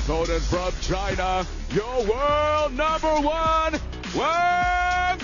opponent from China, your world number one, WANGCHUQIN!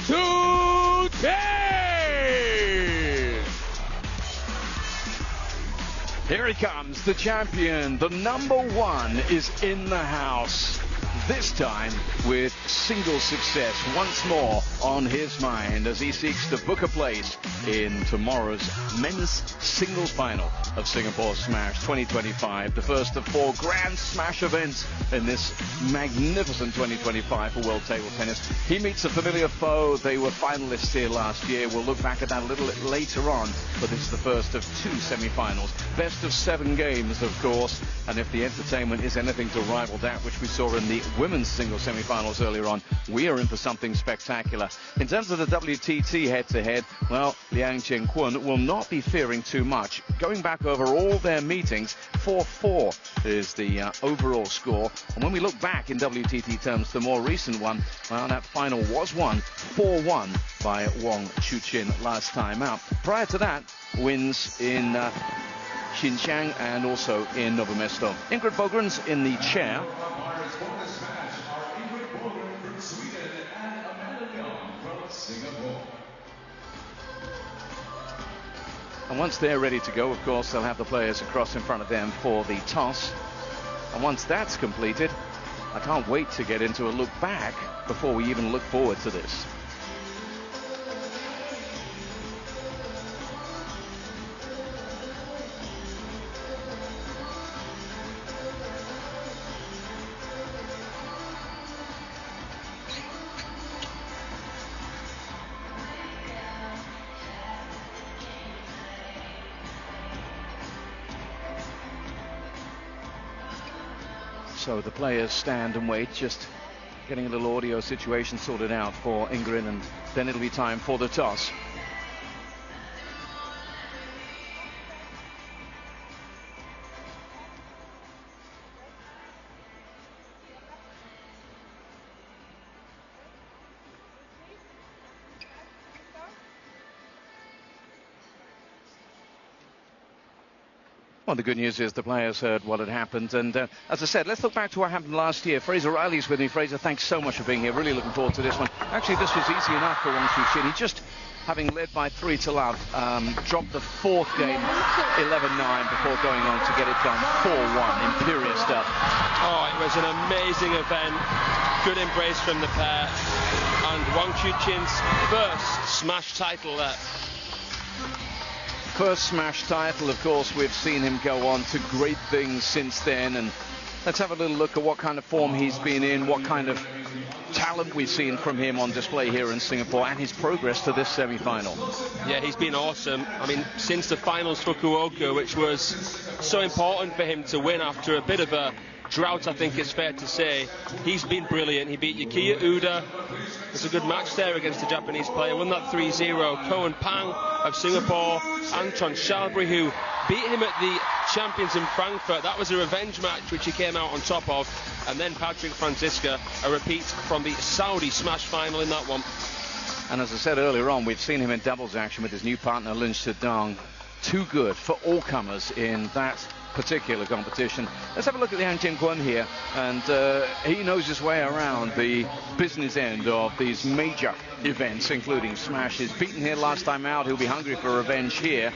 Here he comes, the champion. The number one is in the house. This time with single success once more on his mind as he seeks to book a place in tomorrow's men's singles final of Singapore Smash 2025, the first of 4 Grand Smash events in this magnificent 2025 for World Table Tennis. He meets a familiar foe. They were finalists here last year. We'll look back at that a little bit later on, but this is the first of 2 semi-finals. Best of 7 games, of course, and if the entertainment is anything to rival that which we saw in the women's singles semi-finals earlier on, we are in for something spectacular. In terms of the WTT head-to-head, well, Liang Jingkun will not be fearing too much. Going back over all their meetings, 4-4 is the overall score. And when we look back in WTT terms, the more recent one, well, that final was won 4-1 by WANGCHUQIN last time out. Prior to that, wins in Xinjiang and also in Novo Mesto. Ingrid Bogren's in the chair. And once they're ready to go, of course, they'll have the players across in front of them for the toss. And once that's completed, I can't wait to get into a look back before we even look forward to this. So the players stand and wait, just getting a little audio situation sorted out for Ingrid, and then it'll be time for the toss. Well, the good news is the players heard what had happened, and as I said, let's look back to what happened last year. Fraser Riley's with me. Fraser, thanks so much for being here. Really looking forward to this one. Actually, this was easy enough for WANGCHUQIN. He just, having led by 3-0, dropped the 4th game 11-9 before going on to get it done 4-1. Imperious stuff. Oh, it was an amazing event. Good embrace from the pair, and WANGCHUQIN's first Smash title there. First Smash title, of course. We've seen him go on to great things since then, and let's have a little look at what kind of form he's been in, what kind of talent we've seen from him on display here in Singapore, and his progress to this semi-final. Yeah, he's been awesome. I mean, since the finals for Fukuoka, which was so important for him to win after a bit of a drought, I think it's fair to say, he's been brilliant. He beat Yukiya Uda. It's a good match there against the Japanese player. Won that 3-0. Cohen Pang of Singapore. Anton Shalbury, who beat him at the Champions in Frankfurt. That was a revenge match which he came out on top of. And then Patrick Franziska, a repeat from the Saudi Smash final in that one. And as I said earlier on, we've seen him in doubles action with his new partner Lin Shidong. Too good for all comers in that particular competition. Let's have a look at Liang Jingkun here, and he knows his way around the business end of these major events, including Smash. He's beaten here last time out. He'll be hungry for revenge here.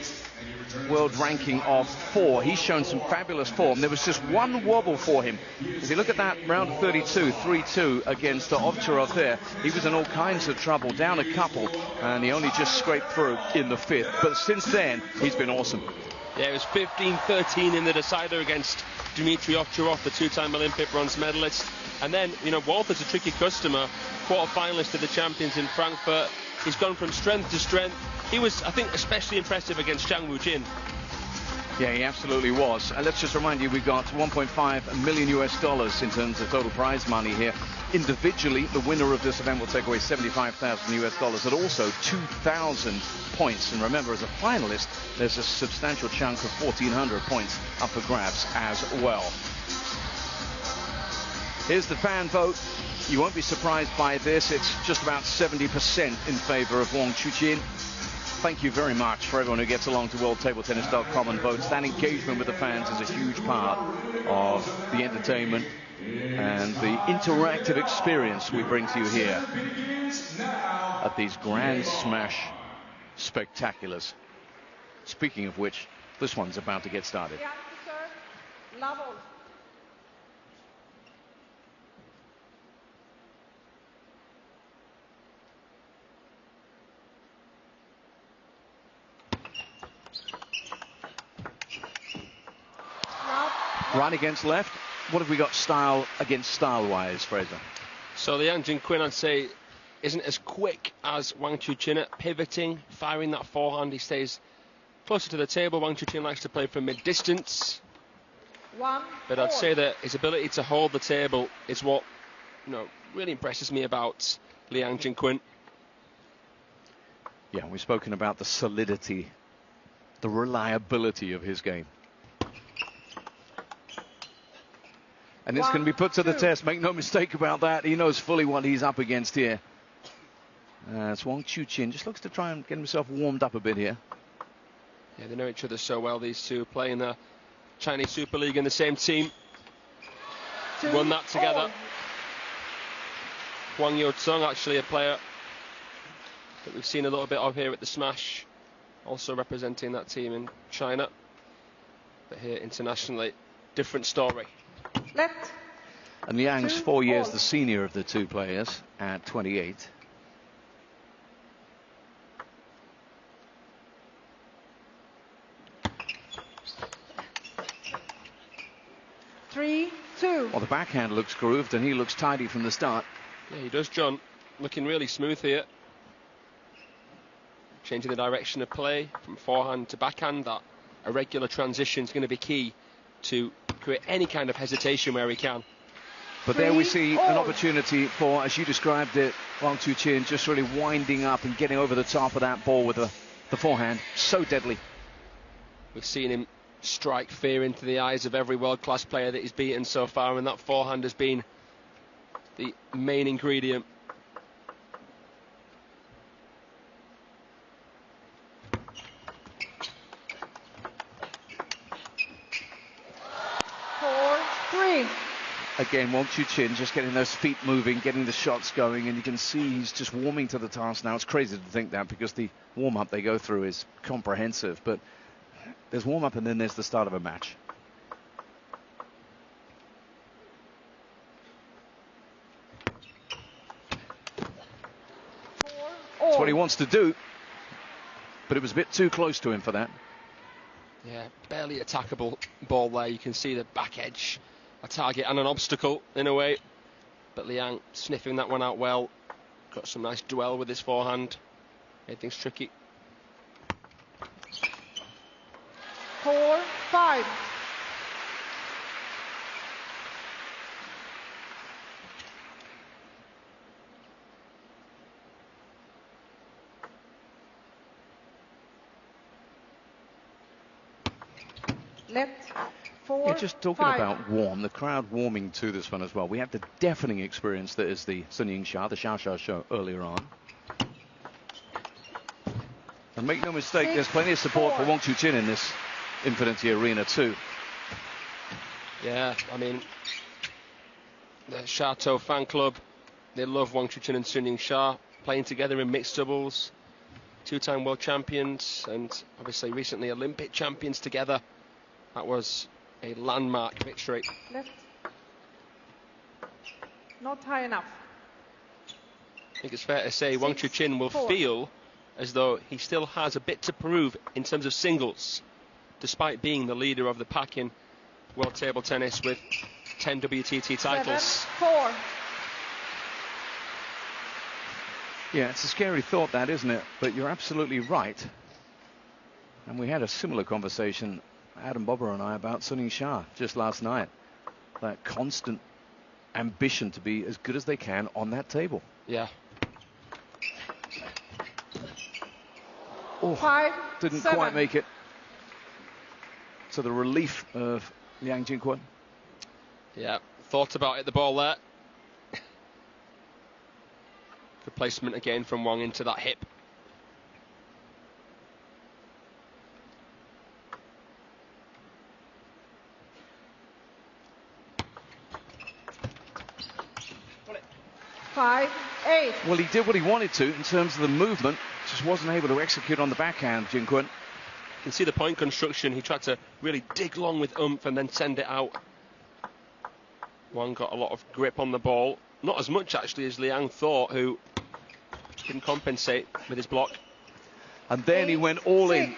World ranking of 4. He's shown some fabulous form. There was just one wobble for him. If you look at that round of 32, 3-2 against Ovcharov there, he was in all kinds of trouble, down a couple, and he only just scraped through in the 5th. But since then, he's been awesome. Yeah, it was 15-13 in the decider against Dmitry Ovcharov, the 2-time Olympic bronze medalist. And then, you know, Walter's a tricky customer, quarter-finalist of the Champions in Frankfurt. He's gone from strength to strength. He was, I think, especially impressive against Zhang Wujin. Yeah, he absolutely was. And let's just remind you, we got $1.5 million in terms of total prize money here. Individually, the winner of this event will take away $75,000 and also 2,000 points. And remember, as a finalist, there's a substantial chunk of 1,400 points up for grabs as well. Here's the fan vote. You won't be surprised by this. It's just about 70% in favor of WANGCHUQIN. Thank you very much for everyone who gets along to worldtabletennis.com and votes. That engagement with the fans is a huge part of the entertainment and the interactive experience we bring to you here at these Grand Smash spectaculars. Speaking of which, this one's about to get started. Right against left. What have we got style against style-wise, Fraser? So Liang Jinquin, I'd say, isn't as quick as Wang Chuqin at pivoting, firing that forehand. He stays closer to the table. Wang Chuqin likes to play from mid-distance. But I'd say that his ability to hold the table is what, really impresses me about Liang Jinquin. Yeah, we've spoken about the solidity, the reliability of his game. And it's going to be put to the test. Make no mistake about that. He knows fully what he's up against here. It's Wang Chuqin. Just looks to try and get himself warmed up a bit here. Yeah, they know each other so well, these two, playing the Chinese Super League in the same team. Won that together. Huang Youcong, actually a player that we've seen a little bit of here at the Smash. Also representing that team in China. But here internationally, different story. Left. And Liang's 4 years the senior of the two players at 28. Well, the backhand looks grooved and he looks tidy from the start. Yeah, he does, John. Looking really smooth here. Changing the direction of play from forehand to backhand. That irregular transition is going to be key to create any kind of hesitation where he can. But there we see an opportunity for, as you described it, Wang Chuqin just really winding up and getting over the top of that ball with the forehand. So deadly. We've seen him strike fear into the eyes of every world-class player that he's beaten so far, and that forehand has been the main ingredient. Again, Wang Chuqin just getting those feet moving, getting the shots going, and you can see he's just warming to the task now. It's crazy to think that because the warm-up they go through is comprehensive, but there's warm-up and then there's the start of a match. That's what he wants to do, but it was a bit too close to him for that. Yeah, barely attackable ball there. You can see the back edge, a target and an obstacle in a way. But Liang sniffing that one out well. Got some nice dwell with his forehand. Made things tricky. 4-5. Left. 4, yeah, just talking 5. about warm, the crowd warming to this one as well. We have the deafening experience that is the Sun Ying-Sha, the Sha show earlier on. And make no mistake, there's plenty of support for Wang Chuqin in this Infinity Arena too. Yeah, I mean, the Sha-To fan club, they love Wang Chuqin and Sun Ying-Sha playing together in mixed doubles. Two-time world champions and obviously recently Olympic champions together. That was a landmark victory. Left. Not high enough. I think it's fair to say Wang Chuqin will feel as though he still has a bit to prove in terms of singles, despite being the leader of the pack in world table tennis with 10 WTT titles. 7-4. Yeah, it's a scary thought, that, isn't it? But you're absolutely right. And we had a similar conversation, Adam Bobber and I, about Sun Ying-Sha just last night. That constant ambition to be as good as they can on that table. Yeah. Oh, 5, didn't 7. quite make it. To the relief of Liang Jinquin. Yeah, thought about it, the ball there. Good placement again from Wang into that hip. 5-8. Well, he did what he wanted to in terms of the movement, just wasn't able to execute on the backhand, Jingkun. You can see the point construction. He tried to really dig long with oomph and then send it out. Wang got a lot of grip on the ball. Not as much, actually, as Liang thought, who didn't compensate with his block. And then he went all in,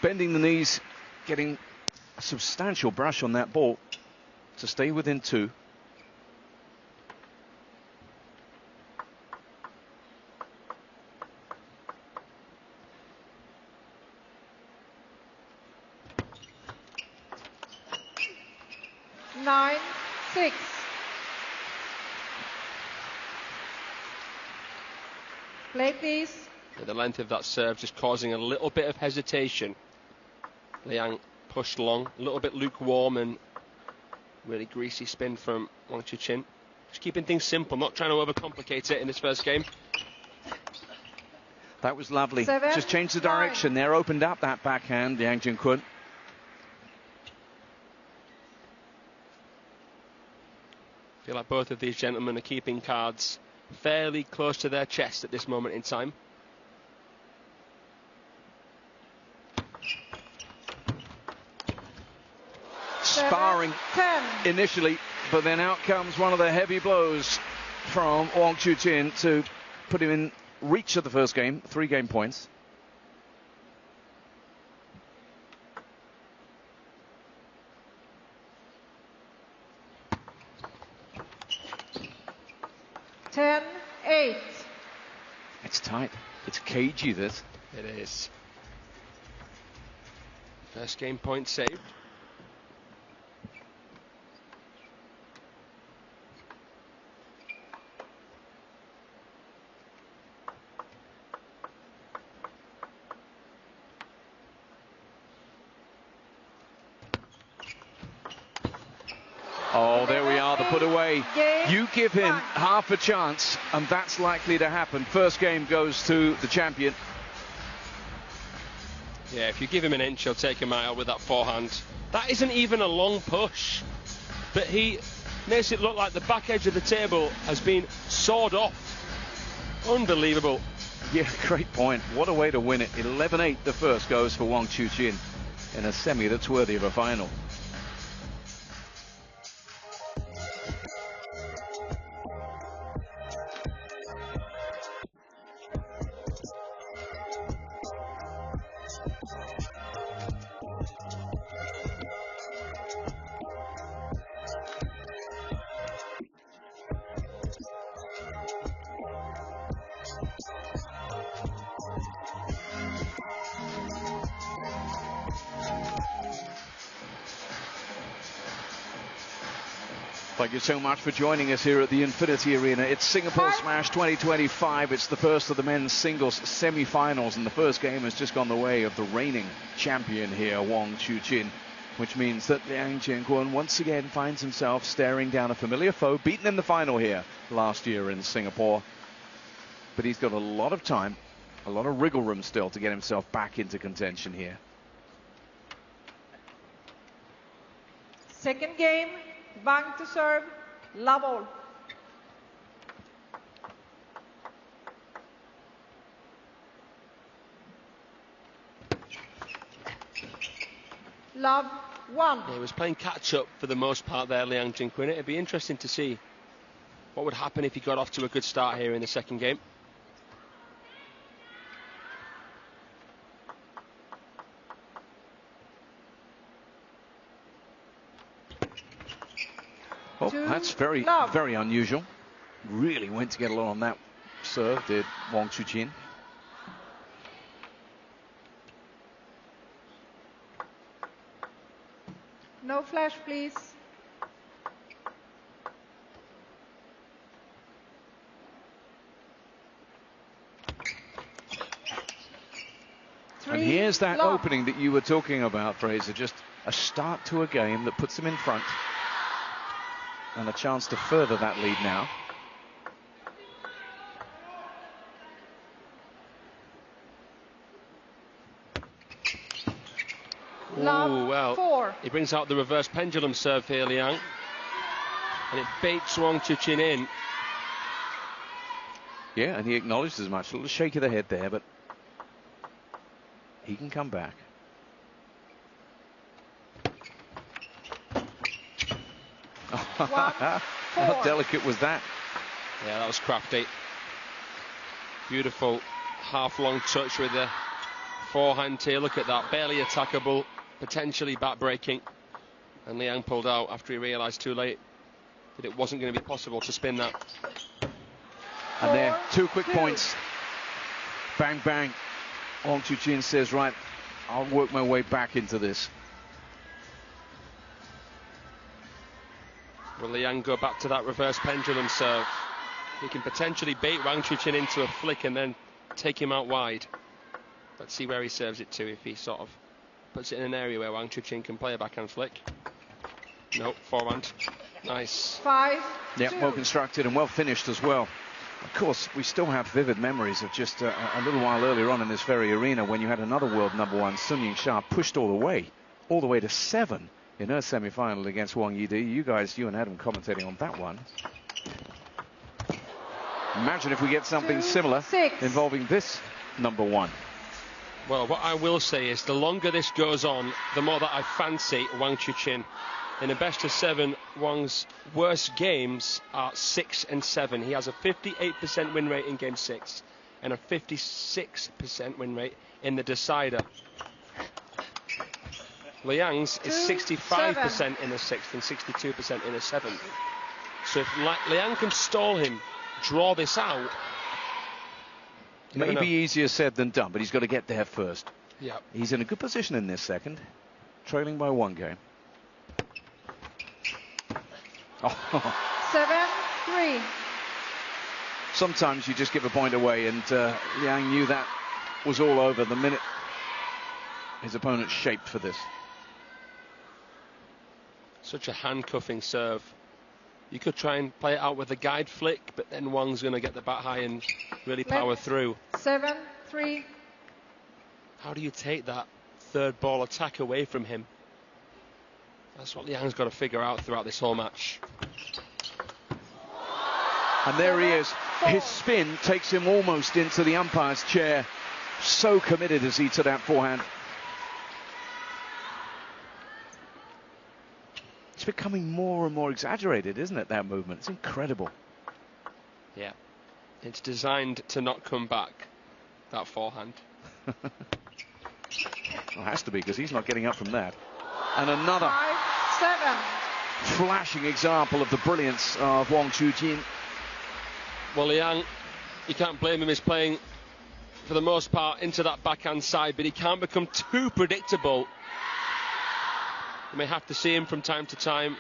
bending the knees, getting a substantial brush on that ball to stay within 2. Nine, 6. Play, please. The length of that serve just causing a little bit of hesitation. Liang pushed long, a little bit lukewarm, and really greasy spin from Wang Chuqin. Just keeping things simple, not trying to overcomplicate it in this first game. That was lovely. 7, Just changed the direction 9. there, opened up that backhand, Yang Jingkun. I feel like both of these gentlemen are keeping cards fairly close to their chest at this moment in time. Sparring 10. initially, but then out comes one of the heavy blows from Wang Chuqin to put him in reach of the first game, 3 game points. Ten, 8. It's tight. It's cagey, this. It is. First game point saved. Oh, there we are, the put away. You give him half a chance, and that's likely to happen. First game goes to the champion. Yeah, if you give him an inch, he'll take a mile with that forehand. That isn't even a long push, but he makes it look like the back edge of the table has been sawed off. Unbelievable. Yeah, great point. What a way to win it. 11-8 the first goes for Wang Chuqin in a semi that's worthy of a final. Thank you so much for joining us here at the Infinity Arena. It's Singapore Smash 2025. It's the first of the men's singles semi-finals, and the first game has just gone the way of the reigning champion here, Wang Chuqin, which means that Liang Jinkkun once again finds himself staring down a familiar foe, beaten in the final here last year in Singapore. But he's got a lot of time, a lot of wriggle room still to get himself back into contention here. Second game, Wang to serve, love all. Love 1. He was playing catch-up for the most part there, Liang Jinkkun. It'd be interesting to see what would happen if he got off to a good start here in the second game. Oh, that's very unusual. Really went to get a lot on that serve, did Wang Chuqin. No flash, please. And here's that opening that you were talking about, Fraser. Just a start to a game that puts him in front. And a chance to further that lead now. Oh, well, 4. He brings out the reverse pendulum serve here, Liang. And it baits Wang Chuqin in. Yeah, and he acknowledged as much. A little shake of the head there, but he can come back. How delicate was that? Yeah, that was crafty. Beautiful half-long touch with the forehand here. Look at that, barely attackable, potentially back-breaking. And Liang pulled out after he realised too late that it wasn't going to be possible to spin that. And there, 2 quick points. Bang, bang. Wang Chuqin says, right, I'll work my way back into this. Will Liang go back to that reverse pendulum serve? He can potentially bait Wang Chuqin into a flick and then take him out wide. Let's see where he serves it to if he sort of puts it in an area where Wang Chuqin can play a backhand flick. Nope, forehand. Nice. 5-2. Yeah, well constructed and well finished as well. Of course, we still have vivid memories of just a little while earlier on in this very arena when you had another world #1, Sun Ying-Sha, pushed all the way to 7 in her semi-final against Wang Yidi. You and Adam commentating on that one. Imagine if we get something similar involving this #1. Well, what I will say is the longer this goes on, the more that I fancy Wang Chuqin. In a best of 7, Wang's worst games are 6 and 7. He has a 58% win rate in game 6 and a 56% win rate in the decider. Liang's is 65% in the 6th and 62% in the 7th. So if Liang can stall him, draw this out. Maybe easier said than done, but he's got to get there first. Yeah. He's in a good position in this second, trailing by 1 game. 7-3. Sometimes you just give a point away, and Liang knew that was all over the minute his opponent shaped for this. Such a handcuffing serve. You could try and play it out with a guide flick, but then Wang's going to get the bat high and really power through. 7-3. How do you take that third ball attack away from him? That's what Liang's got to figure out throughout this whole match. And there he is. His spin takes him almost into the umpire's chair. So committed is he to that forehand. It's becoming more and more exaggerated, isn't it, that movement? It's incredible. Yeah. It's designed to not come back, that forehand. Well, it has to be, because he's not getting up from that. And another 5-7. flashing example of the brilliance of Wang Chuqin. Well, Liang, you can't blame him. He's playing, for the most part, into that backhand side, but he can't become too predictable. You may have to see him from time to time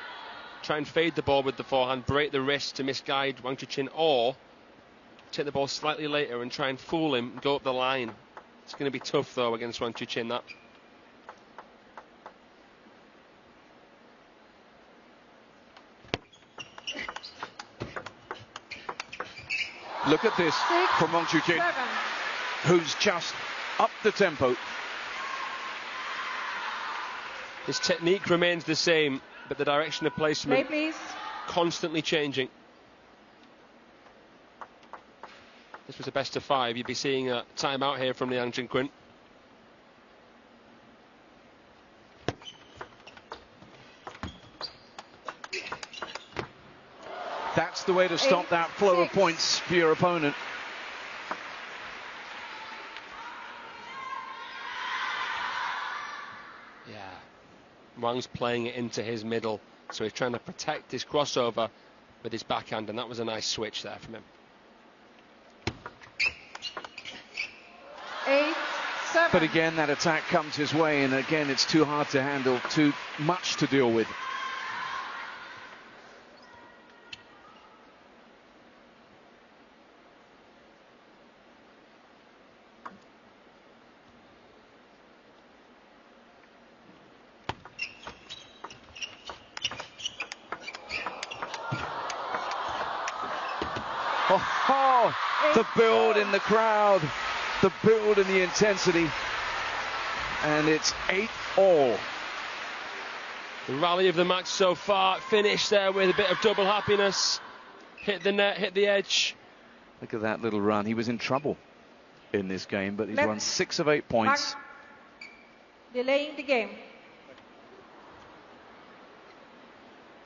try and fade the ball with the forehand, break the wrist to misguide Wang Chuqin, or take the ball slightly later and try and fool him and go up the line. It's going to be tough, though, against Wang Chuqin, that. Look at this from Wang Chuqin, who's just upped the tempo. His technique remains the same, but the direction of placement constantly changing. This was a best of 5. You'd be seeing a timeout here from Liang Jingkun. That's the way to stop that flow of points for your opponent. Yeah. Wang's playing it into his middle, so he's trying to protect his crossover with his backhand, and that was a nice switch there from him. 8-7. But again, that attack comes his way, and again, it's too hard to handle, too much to deal with. Oh, the build in the crowd, the build in the intensity, and it's 8-all. The rally of the match so far, finished there with a bit of double happiness. Hit the net, hit the edge. Look at that little run. He was in trouble in this game, but he's won 6 of 8 points. Delaying the game.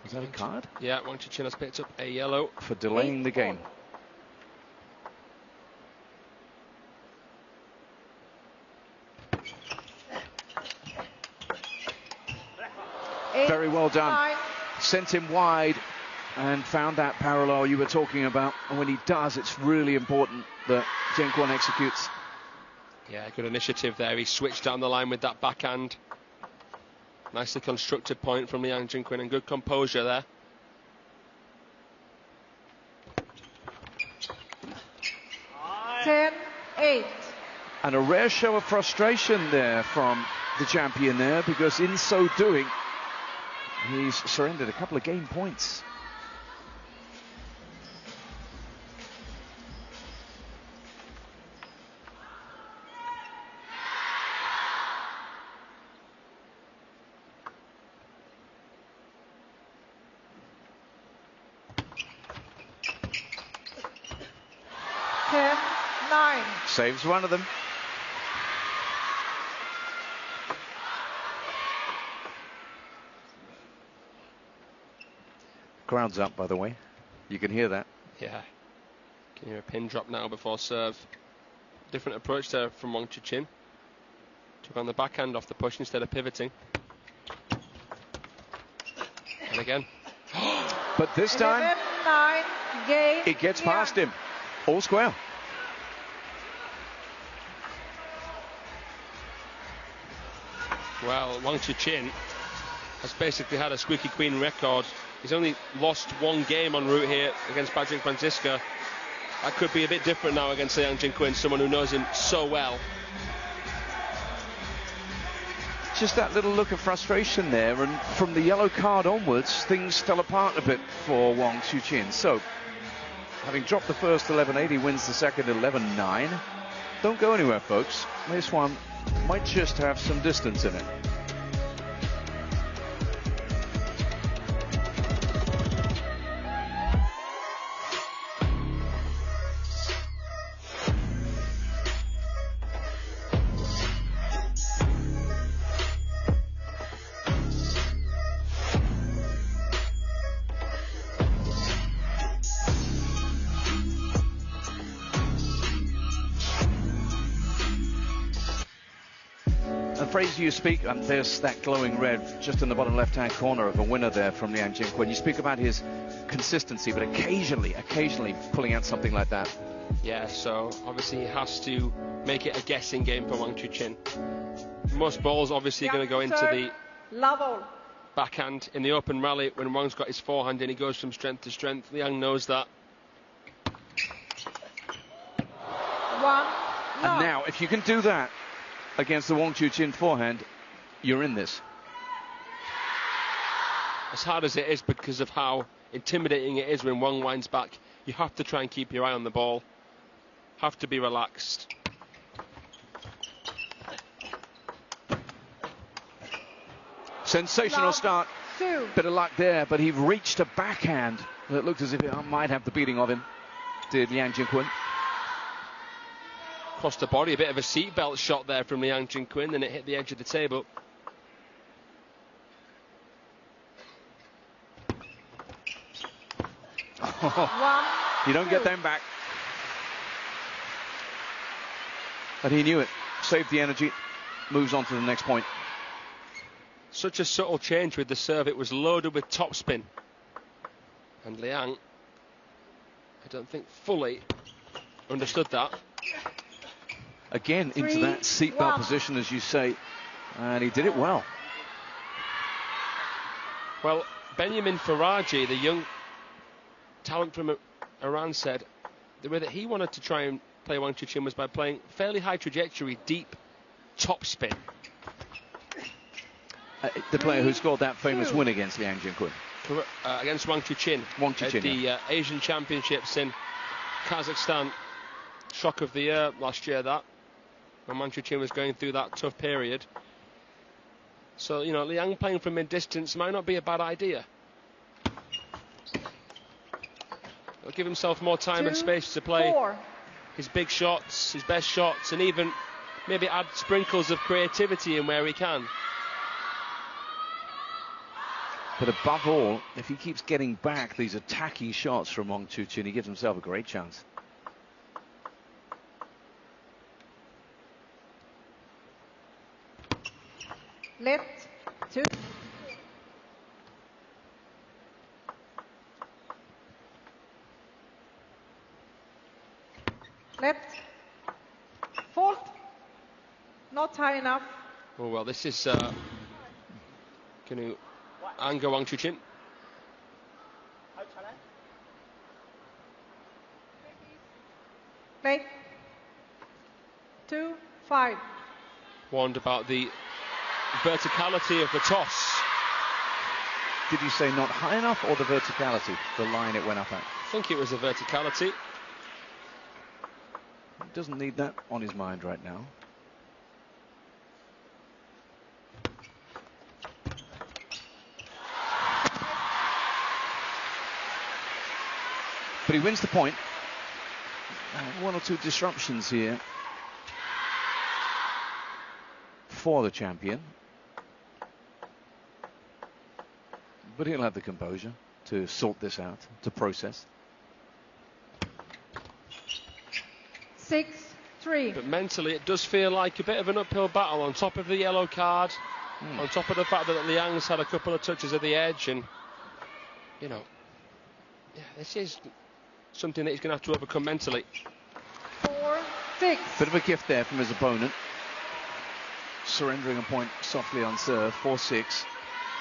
Is that a card? Yeah, WANGCHUQIN has picked up a yellow. For delaying the game. Very well done. 9. Sent him wide and found that parallel you were talking about. And when he does, it's really important that Jingkun executes. Yeah, good initiative there. He switched down the line with that backhand. Nicely constructed point from Liang Jingkun and good composure there. Ten, 8. And a rare show of frustration there from the champion there, because in so doing, he's surrendered a couple of game points. Saves one of them. Crowd's up, by the way. You can hear that. Yeah. Can hear a pin drop now before serve. Different approach there from WANGCHUQIN. Took on the backhand off the push instead of pivoting. And again. But this time, 11-9 game. It gets past him. All square. Well, WANGCHUQIN has basically had a squeaky clean record. He's only lost 1 game en route here against Patrick Francisca. That could be a bit different now against Liang Jingkun, someone who knows him so well. Just that little look of frustration there, and from the yellow card onwards, things fell apart a bit for WANGCHUQIN. So, having dropped the first 11-8, he wins the second 11-9. Don't go anywhere, folks. This one might just have some distance in it. Phrase you speak, and there's that glowing red just in the bottom left-hand corner of a winner there from Liang Jingkun. You speak about his consistency, but occasionally pulling out something like that. Yeah, so obviously he has to make it a guessing game for WANGCHUQIN. Most balls obviously going to go into the level backhand in the open rally when Wang's got his forehand and he goes from strength to strength. Liang knows that. 1. And now, if you can do that against the WANGCHUQIN forehand, you're in this. As hard as it is because of how intimidating it is when Wang winds back, you have to try and keep your eye on the ball. Have to be relaxed. Sensational start. 2. Bit of luck there, but he reached a backhand that looked as if it might have the beating of him. Did Liang Jingkun. Across the body, a bit of a seatbelt shot there from Liang Jingkun, then it hit the edge of the table. You don't get them back. But he knew it. Saved the energy. Moves on to the next point. Such a subtle change with the serve. It was loaded with topspin. And Liang, I don't think fully understood that. Again, into that seatbelt position, as you say, and he did it well. Well, Benjamin Faraji, the young talent from Iran, said the way that he wanted to try and play WANGCHUQIN was by playing fairly high trajectory, deep topspin. The player who scored that famous win against Liang Jingkun. Against WANGCHUQIN. At the Asian Championships in Kazakhstan. Shock of the year last year, that. When WANGCHUQIN was going through that tough period. So, you know, Liang playing from mid-distance might not be a bad idea. He'll give himself more time and space to play 4. his big shots, his best shots, and even maybe add sprinkles of creativity in where he can. But above all, if he keeps getting back these attacking shots from WANGCHUQIN, he gives himself a great chance. Let 2. Let fault. Not high enough. Oh well, this is going to anger WANGCHUQIN. Play 2, 5. Warned about the verticality of the toss. Did you say not high enough or the verticality, the line it went up at? I think it was the verticality. He doesn't need that on his mind right now. But he wins the point. One or two disruptions here for the champion. But he'll have the composure to sort this out, to process. 6, 3. But mentally it does feel like a bit of an uphill battle, on top of the yellow card, on top of the fact that Liang's had a couple of touches at the edge, and you know, yeah, this is something that he's going to have to overcome mentally. 4, 6. Bit of a gift there from his opponent, surrendering a point softly on serve. 4-6.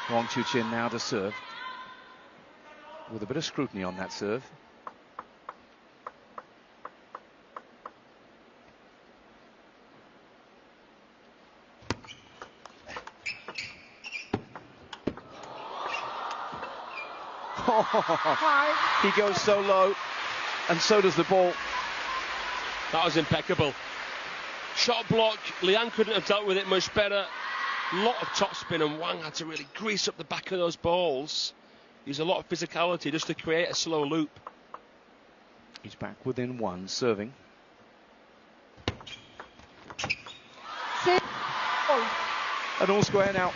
WANGCHUQIN now to serve with a bit of scrutiny on that serve. He goes so low, and so does the ball. That was impeccable. Shot block. Liang couldn't have dealt with it much better. Lot of topspin, and Wang had to really grease up the back of those balls. Use a lot of physicality just to create a slow loop. He's back within 1, serving. 6. And all square now.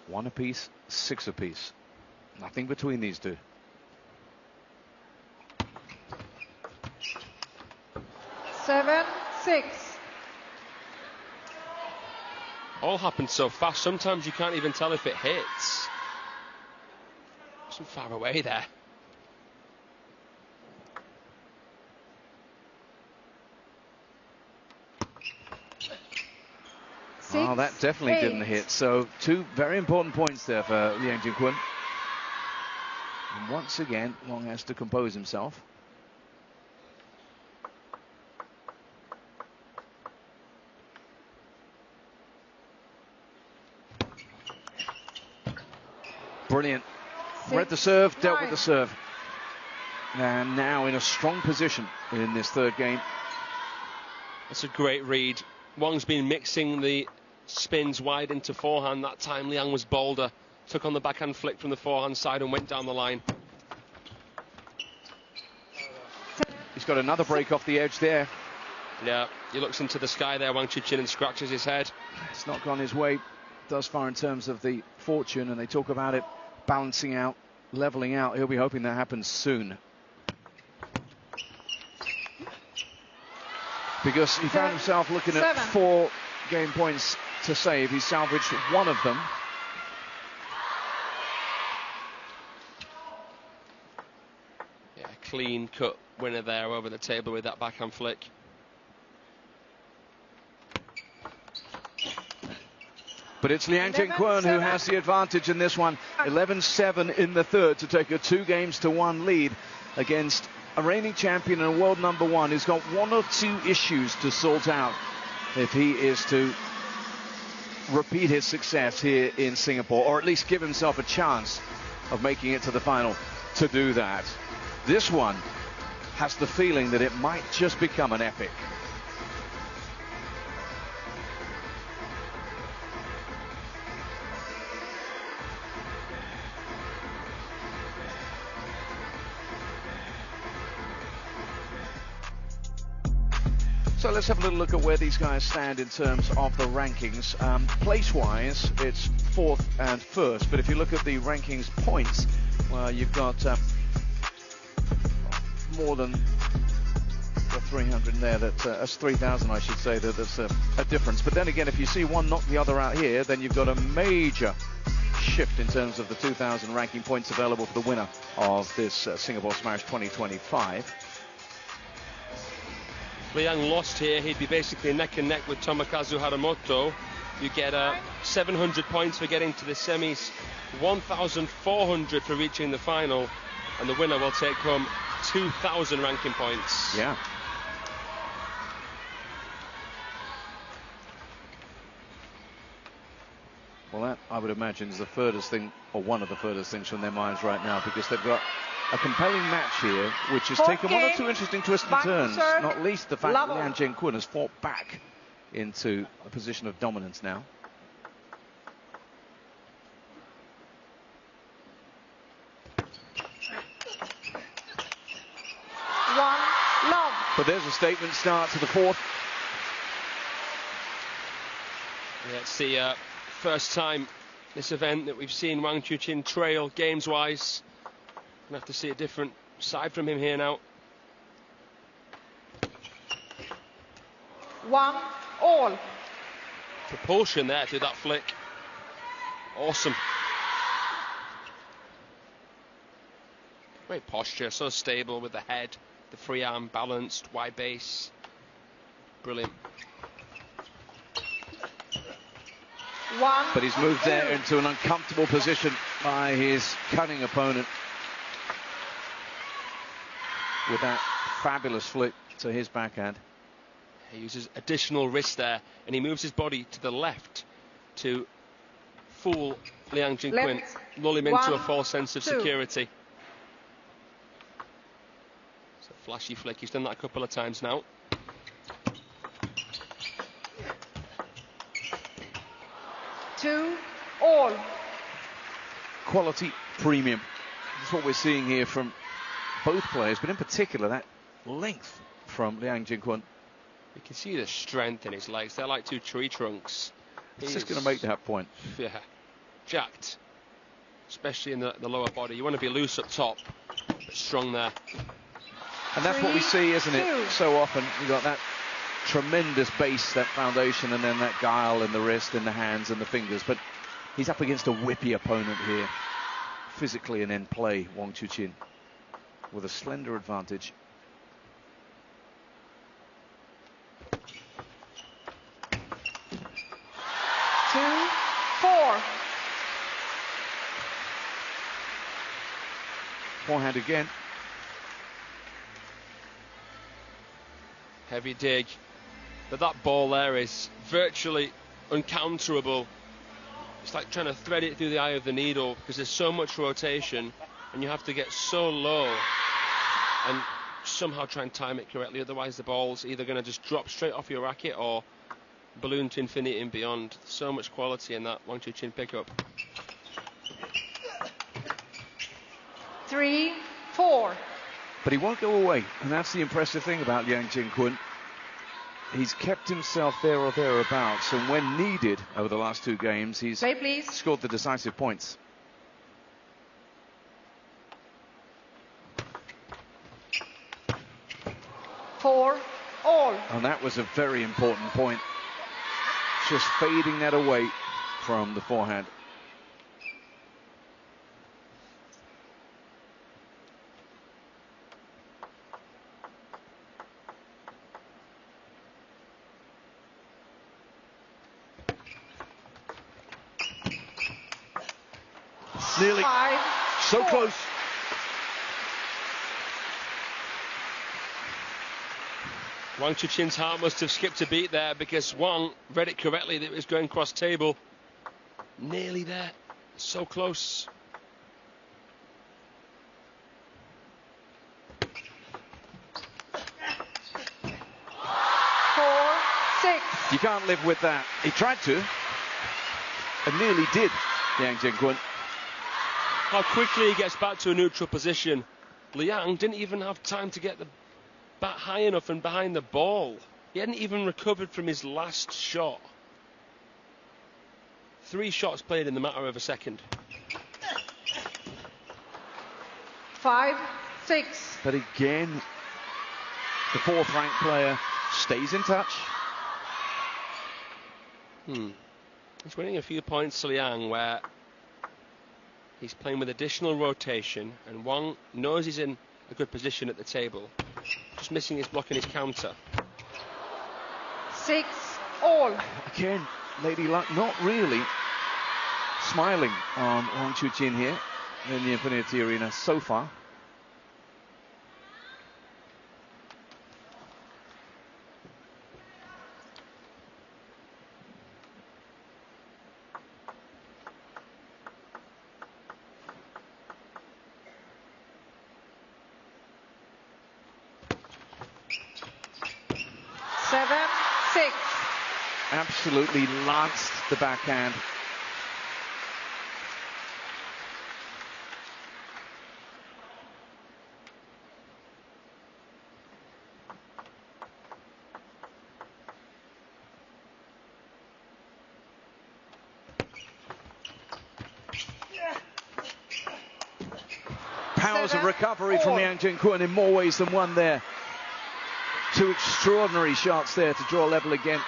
One apiece, 6 apiece. Nothing between these two. Seven, 6. All happened so fast, sometimes you can't even tell if it hits. Wasn't far away there. Oh, that definitely didn't hit. So 2 very important points there for Liang Jin-Kun. And once again, Wang has to compose himself. Brilliant. Read the serve, dealt with the serve. And now in a strong position in this third game. That's a great read. Wang's been mixing the spins wide into forehand. That time Liang was bolder, took on the backhand flick from the forehand side and went down the line. He's got another break off the edge there. Yeah, he looks into the sky there, WANGCHUQIN, and scratches his head. It's not gone his way thus far in terms of the fortune, and they talk about it balancing out, leveling out. He'll be hoping that happens soon, because he found himself looking at 4 game points to save. He salvaged 1 of them. Yeah, clean cut winner there over the table with that backhand flick. But it's Liang Jin-Kun who has the advantage in this one. 11-7 in the third to take a 2-1 lead against a reigning champion and world number 1 who's got 1 or 2 issues to sort out if he is to repeat his success here in Singapore, or at least give himself a chance of making it to the final to do that. This one has the feeling that it might just become an epic. So let's have a little look at where these guys stand in terms of the rankings. Place-wise, it's 4th and 1st, but if you look at the rankings points, well, you've got more than 300 there. That's 3,000, I should say. That's a difference. But then again, if you see one knock the other out here, then you've got a major shift in terms of the 2,000 ranking points available for the winner of this Singapore Smash 2025. Liang lost here, he'd be basically neck and neck with Tomokazu Haramoto. You get 700 points for getting to the semis, 1,400 for reaching the final, and the winner will take home 2,000 ranking points. Yeah. Well, that, I would imagine, is the furthest thing, or one of the furthest things from their minds right now, because they've got a compelling match here, which has taken one or two interesting twists and turns, not least the fact that Liang Jing-Kun has fought back into a position of dominance now. But there's a statement start to the 4th. Yeah, it's the first time this event that we've seen Wang Chuqin trail games-wise. Gonna have to see a different side from him here now. 1-all. Propulsion there through that flick. Awesome. Great posture, so stable with the head, the free arm balanced, wide base. Brilliant. But he's moved there into an uncomfortable position by his cunning opponent with that fabulous flick to his backhand. He uses additional wrist there, and he moves his body to the left to fool Liang Jing-Kun, lull him into a false sense of security. It's a flashy flick. He's done that a couple of times now. All. Quality premium. That's what we're seeing here from both players, but in particular that length from Liang Jing-Kun. You can see the strength in his legs. They're like two tree trunks. He's just going to make that point. Yeah, jacked, especially in the lower body. You want to be loose up top, but strong there. And that's what we see, isn't it? So often you've got that tremendous base, that foundation, and then that guile in the wrist, in the hands, and the fingers. But he's up against a whippy opponent here, physically and in play, Wang Chuqin, with a slender advantage. Forehand again. Heavy dig. But that ball there is virtually uncounterable. It's like trying to thread it through the eye of the needle because there's so much rotation and you have to get so low and somehow try and time it correctly. Otherwise the ball's either going to just drop straight off your racket or balloon to infinity and beyond. So much quality in that Wang Chuqin pickup. 3-4. But he won't go away, and that's the impressive thing about Liang Jing-Kun. He's kept himself there or thereabouts, and when needed over the last two games, he's scored the decisive points. All. And that was a very important point. Just fading that away from the forehand. Nearly. So close. Wang Chuqin's heart must have skipped a beat there, because Wang read it correctly that it was going cross table. Nearly there. So close. You can't live with that. He tried to, and nearly did, Yang Jin-Kun. How quickly he gets back to a neutral position. Liang didn't even have time to get the bat high enough and behind the ball. He hadn't even recovered from his last shot. 3 shots played in the matter of a second. 5-6. But again, the 4th ranked player stays in touch. He's winning a few points, Liang, where he's playing with additional rotation, and Wang knows he's in a good position at the table. Just missing his block and his counter. 6-all. Again, Lady Luck not really smiling on Wang Chuqin here in the Infinity Arena so far. Absolutely lanced the backhand. Powers of recovery from Yang Jin-Kun in more ways than one there. 2 extraordinary shots there to draw level again.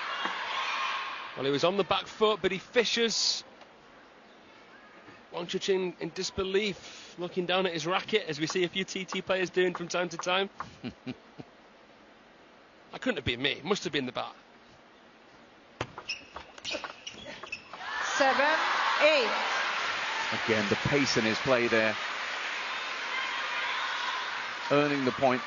Well, he was on the back foot, but he fishes. Wang Chuqin in disbelief, looking down at his racket, as we see a few TT players doing from time to time. That couldn't have been me. It must have been the bat. 7-8. Again, the pace in his play there. Earning the point.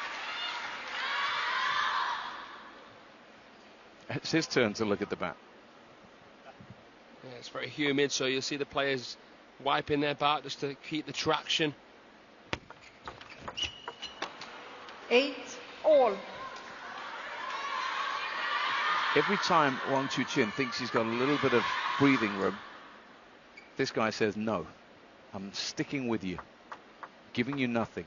It's his turn to look at the bat. Yeah, it's very humid, so you'll see the players wiping their bat just to keep the traction. 8-all. Every time Wang Chuqin thinks he's got a little bit of breathing room, this guy says, no, I'm sticking with you, giving you nothing.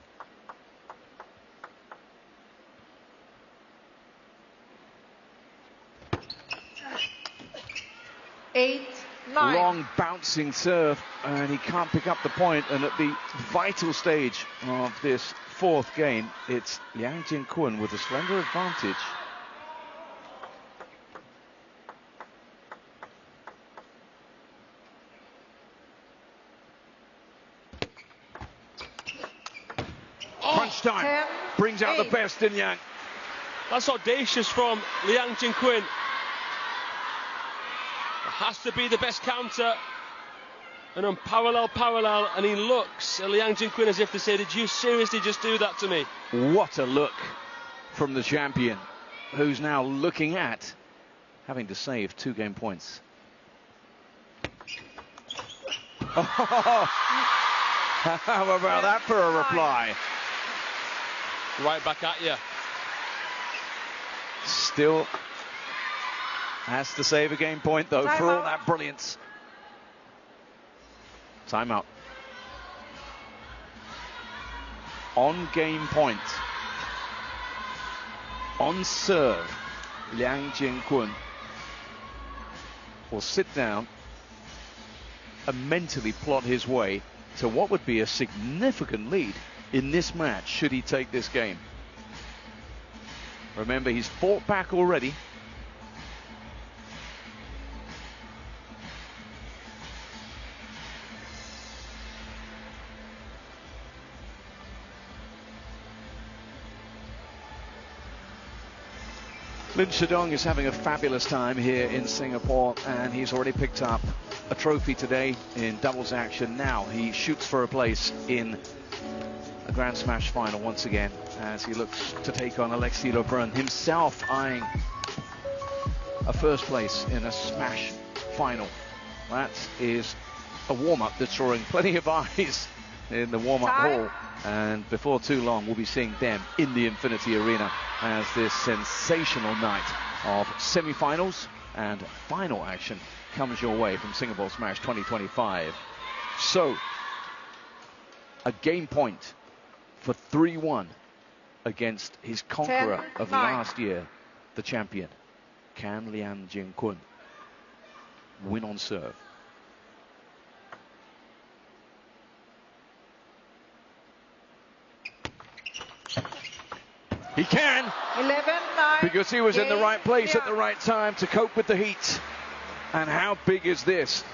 Long bouncing serve, and he can't pick up the point. And at the vital stage of this 4th game, it's Yang Jin-Kun with a slender advantage. Crunch time brings out the best in Yang. That's audacious from Yang Jin-Kun. Has to be the best counter, and on parallel, and he looks at Yang Jin-Kun as if to say, did you seriously just do that to me? What a look from the champion, who's now looking at having to save 2 game points. Oh, how about that for a reply? Right back at you. Still has to save a game point, though, for all that brilliance. Timeout. On game point. On serve, Yang Jin-Kun will sit down and mentally plot his way to what would be a significant lead in this match, should he take this game. Remember, he's fought back already. Lin Shidong is having a fabulous time here in Singapore, and he's already picked up a trophy today in doubles action. Now he shoots for a place in a Grand Smash final once again as he looks to take on Alexis Lebrun, himself eyeing a first place in a Smash final. That is a warm-up that's drawing plenty of eyes in the warm-up hall, and before too long we'll be seeing them in the Infinity Arena as this sensational night of semi-finals and final action comes your way from Singapore Smash 2025. So, a game point for 3-1 against his conqueror of last year, the champion. Can Liang Jing-kun win on serve? He can! 11-9. Because he was in the right place at the right time to cope with the heat. And how big is this?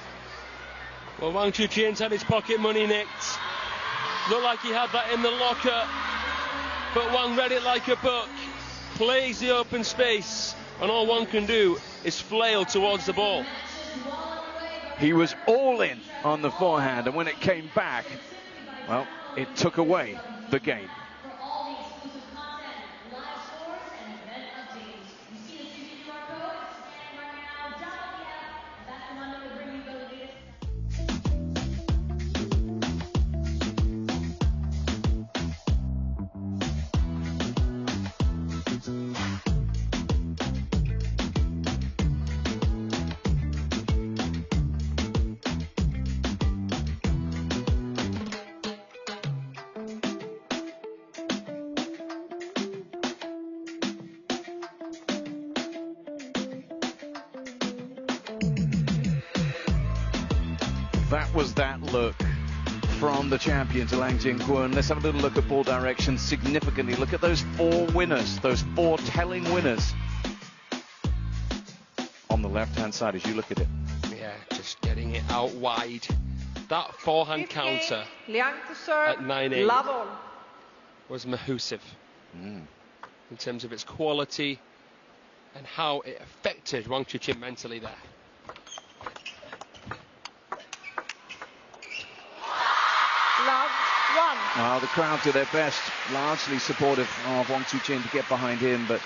Well, Wang Chuqin's had his pocket money nicked. Looked like he had that in the locker, but Wang read it like a book. Plays the open space, and all Wang can do is flail towards the ball. He was all in on the forehand, and when it came back, well, it took away the game. That was that look from the champion to Liang Jing-kun. Let's have a little look at ball direction significantly. Look at those four winners, those four telling winners on the left-hand side as you look at it. Yeah, just getting it out wide. That forehand counter at 9-8 was massive in terms of its quality and how it affected Wang Chuqin mentally there. Well, the crowd do their best, largely supportive of Wang Chuqin to get behind him, but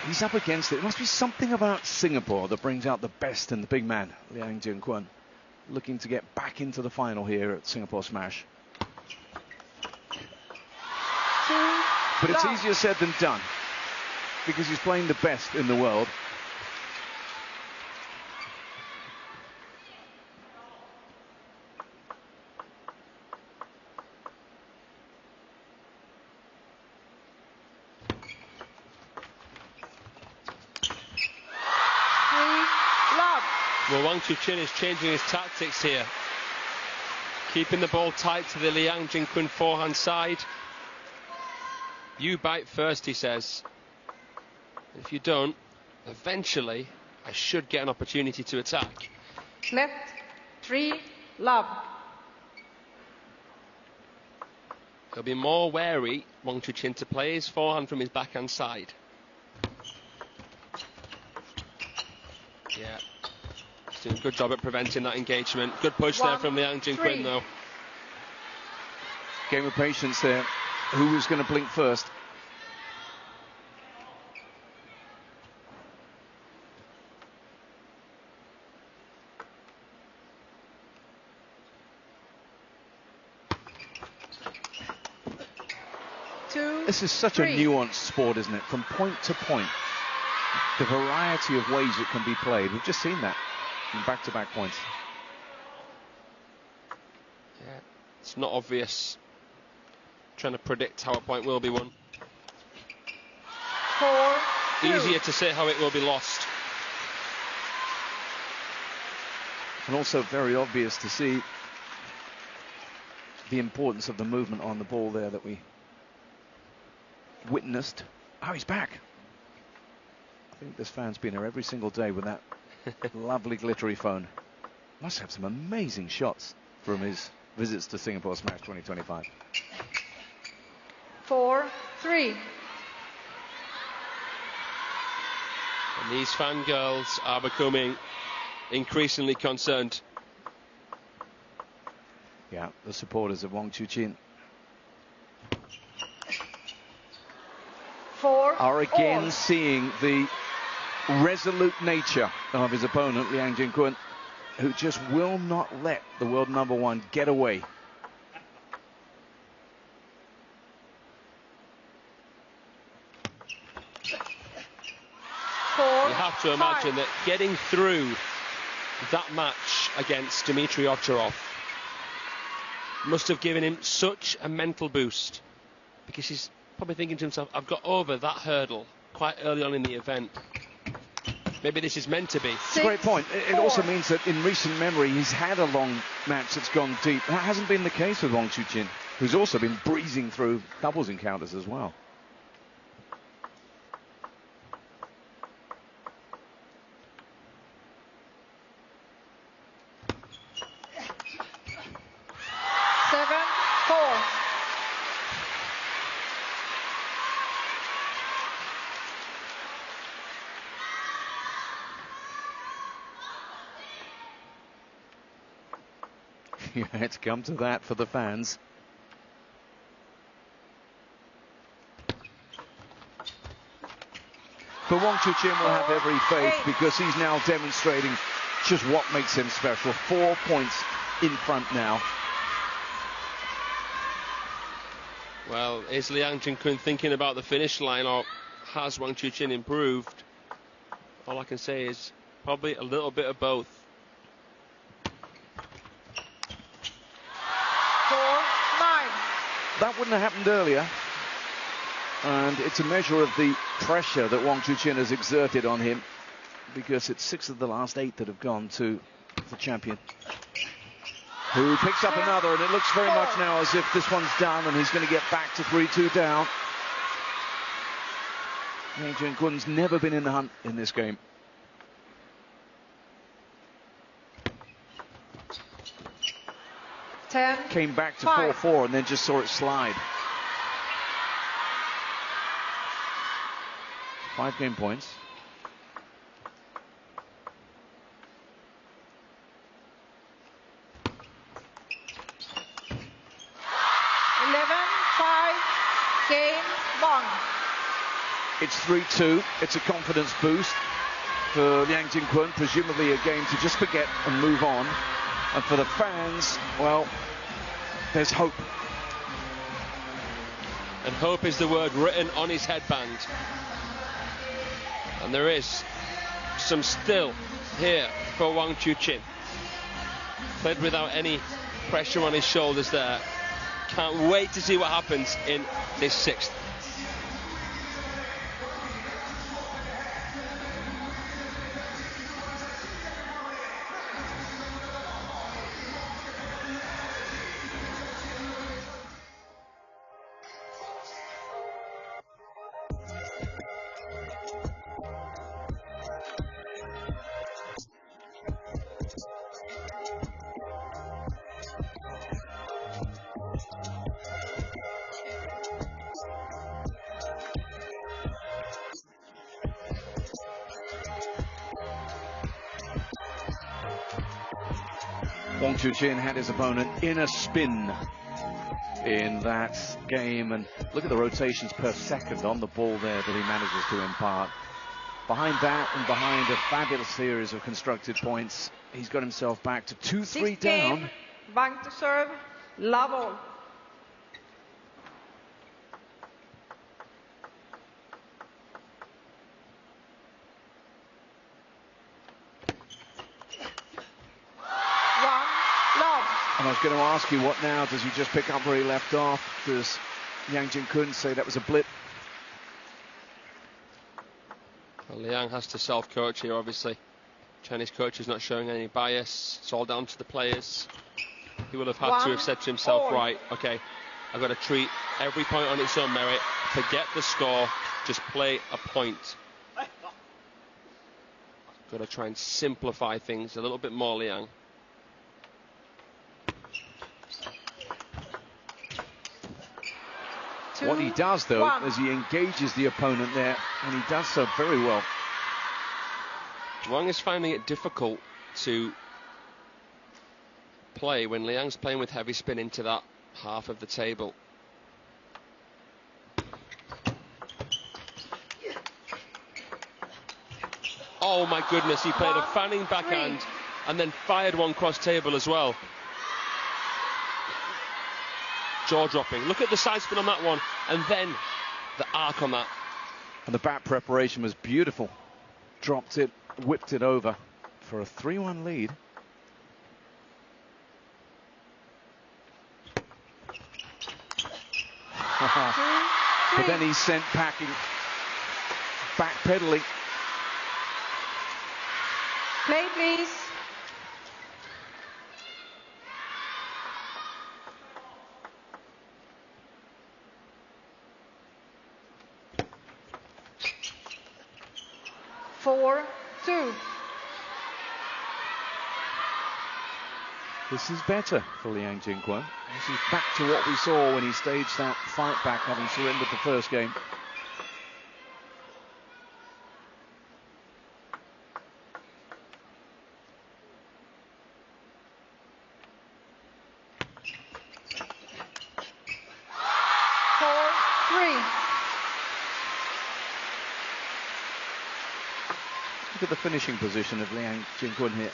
he's up against it. It must be something about Singapore that brings out the best in the big man, Liang Jing-kun, looking to get back into the final here at Singapore Smash. But it's easier said than done, because he's playing the best in the world. Well, Wang Chuqin is changing his tactics here. Keeping the ball tight to the Liang Jing-kun forehand side. You bite first, he says. If you don't, eventually I should get an opportunity to attack. Left, 3, love. He'll be more wary, Wang Chuqin, to play his forehand from his backhand side. Yeah. Doing a good job at preventing that engagement. Good push there from Liang Jing-kun, though. Game of patience there. Who was going to blink first? This is such a nuanced sport, isn't it? From point to point, the variety of ways it can be played. We've just seen that in back-to-back points. Yeah, it's not obvious. Trying to predict how a point will be won. 4-2. Easier to say how it will be lost. And also very obvious to see the importance of the movement on the ball there that we witnessed. Oh, he's back. I think this fan's been here every single day with that lovely glittery phone. Must have some amazing shots from his visits to Singapore Smash 2025. 4-3. And these fangirls are becoming increasingly concerned. Yeah, the supporters of Wang Chuqin are again seeing the resolute nature of his opponent, Liang Jingkun, who just will not let the world number one get away. You have to imagine that getting through that match against Dmitry Ovcharov must have given him such a mental boost, because he's probably thinking to himself, I've got over that hurdle quite early on in the event. Maybe this is meant to be. It's a great point. It also means that in recent memory he's had a long match that's gone deep. That hasn't been the case with WANGCHUQIN, who's also been breezing through doubles encounters as well. It's come to that for the fans. But WANGCHUQIN will have every faith, because he's now demonstrating just what makes him special. 4 points in front now. Well, is Liang Jingkun thinking about the finish line, or has WANGCHUQIN improved? All I can say is probably a little bit of both. 4-9. That wouldn't have happened earlier. And it's a measure of the pressure that WANGCHUQIN has exerted on him, because it's 6 of the last 8 that have gone to the champion, who picks up another, and it looks very much now as if this one's done and he's going to get back to 3-2 down. Liang Jingkun's never been in the hunt in this game. Came back to 4-4 and then just saw it slide. 5 game points. Game 1. It's 3-2. It's a confidence boost for Liang Jingkun, presumably a game to just forget and move on. And for the fans, well, there's hope. And hope is the word written on his headband. And there is some still here for WANGCHUQIN. Played without any pressure on his shoulders there. Can't wait to see what happens in this 6th. WANGCHUQIN had his opponent in a spin in that game, and look at the rotations per second on the ball there that he manages to impart. Behind that and behind a fabulous series of constructed points, he's got himself back to 2-3 down. Bank to serve, love all. And I was going to ask you, what now? Does he just pick up where he left off? Does Liang Jingkun say that was a blip? Well, Liang has to self-coach here, obviously. Chinese coach is not showing any bias. It's all down to the players. He would have had to have said to himself, right, okay, I've got to treat every point on its own merit. Forget the score. Just play a point. Got to try and simplify things a little bit more, Liang. What he does, though, is he engages the opponent there, and he does so very well. Wang is finding it difficult to play when Liang's playing with heavy spin into that half of the table. Oh my goodness, he played a fanning backhand and then fired one cross table as well. Jaw dropping. Look at the side spin on that one, and then the arc on that. And the back preparation was beautiful. Dropped it, whipped it over for a 3-1 lead. But then he's sent packing, backpedaling. Play, please. Four, two. This is better for Liang Jinquan. This is back to what we saw when he staged that fight back, having surrendered the first game. Look at the finishing position of Liang Jinquan here.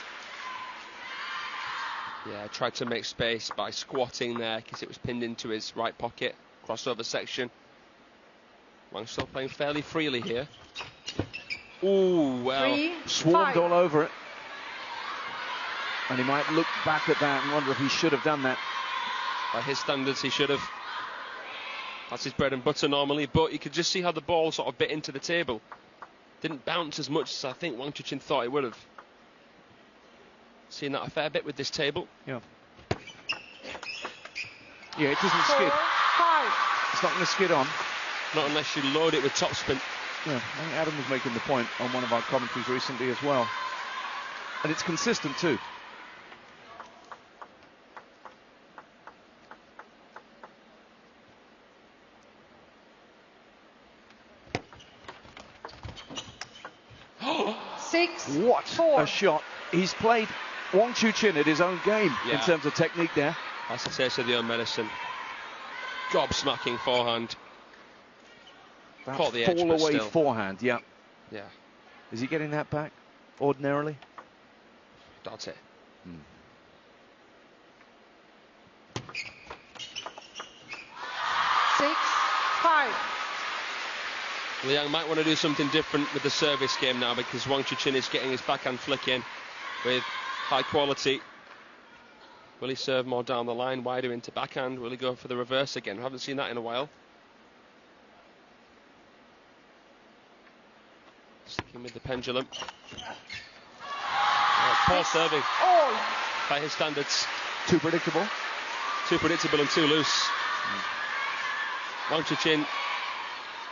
Yeah, tried to make space by squatting there because it was pinned into his right pocket. Crossover section. Wang still playing fairly freely here. Ooh, well. Swarmed all over it. And he might look back at that and wonder if he should have done that. By his standards, he should have. That's his bread and butter normally, but you could just see how the ball sort of bit into the table. Didn't bounce as much as I think WANGCHUQIN thought it would have. Seen that a fair bit with this table. Yeah. Yeah, it doesn't skid. It's not going to skid on. Not unless you load it with topspin. Yeah, I think Adam was making the point on one of our commentaries recently as well. And it's consistent too. What a shot. He's played WANGCHUQIN at his own game in terms of technique there. That's the taste of the own medicine. Gobsmacking forehand. Caught the edge, fall away still. Forehand, yeah. Yeah. Is he getting that back ordinarily? That's it. 6-5. Liang might want to do something different with the service game now because WANGCHUQIN is getting his backhand flick in with high quality. Will he serve more down the line, wider into backhand? Will he go for the reverse again? We haven't seen that in a while. Sticking with the pendulum. Oh, poor serving. By his standards. Too predictable. Too predictable and too loose. WANGCHUQIN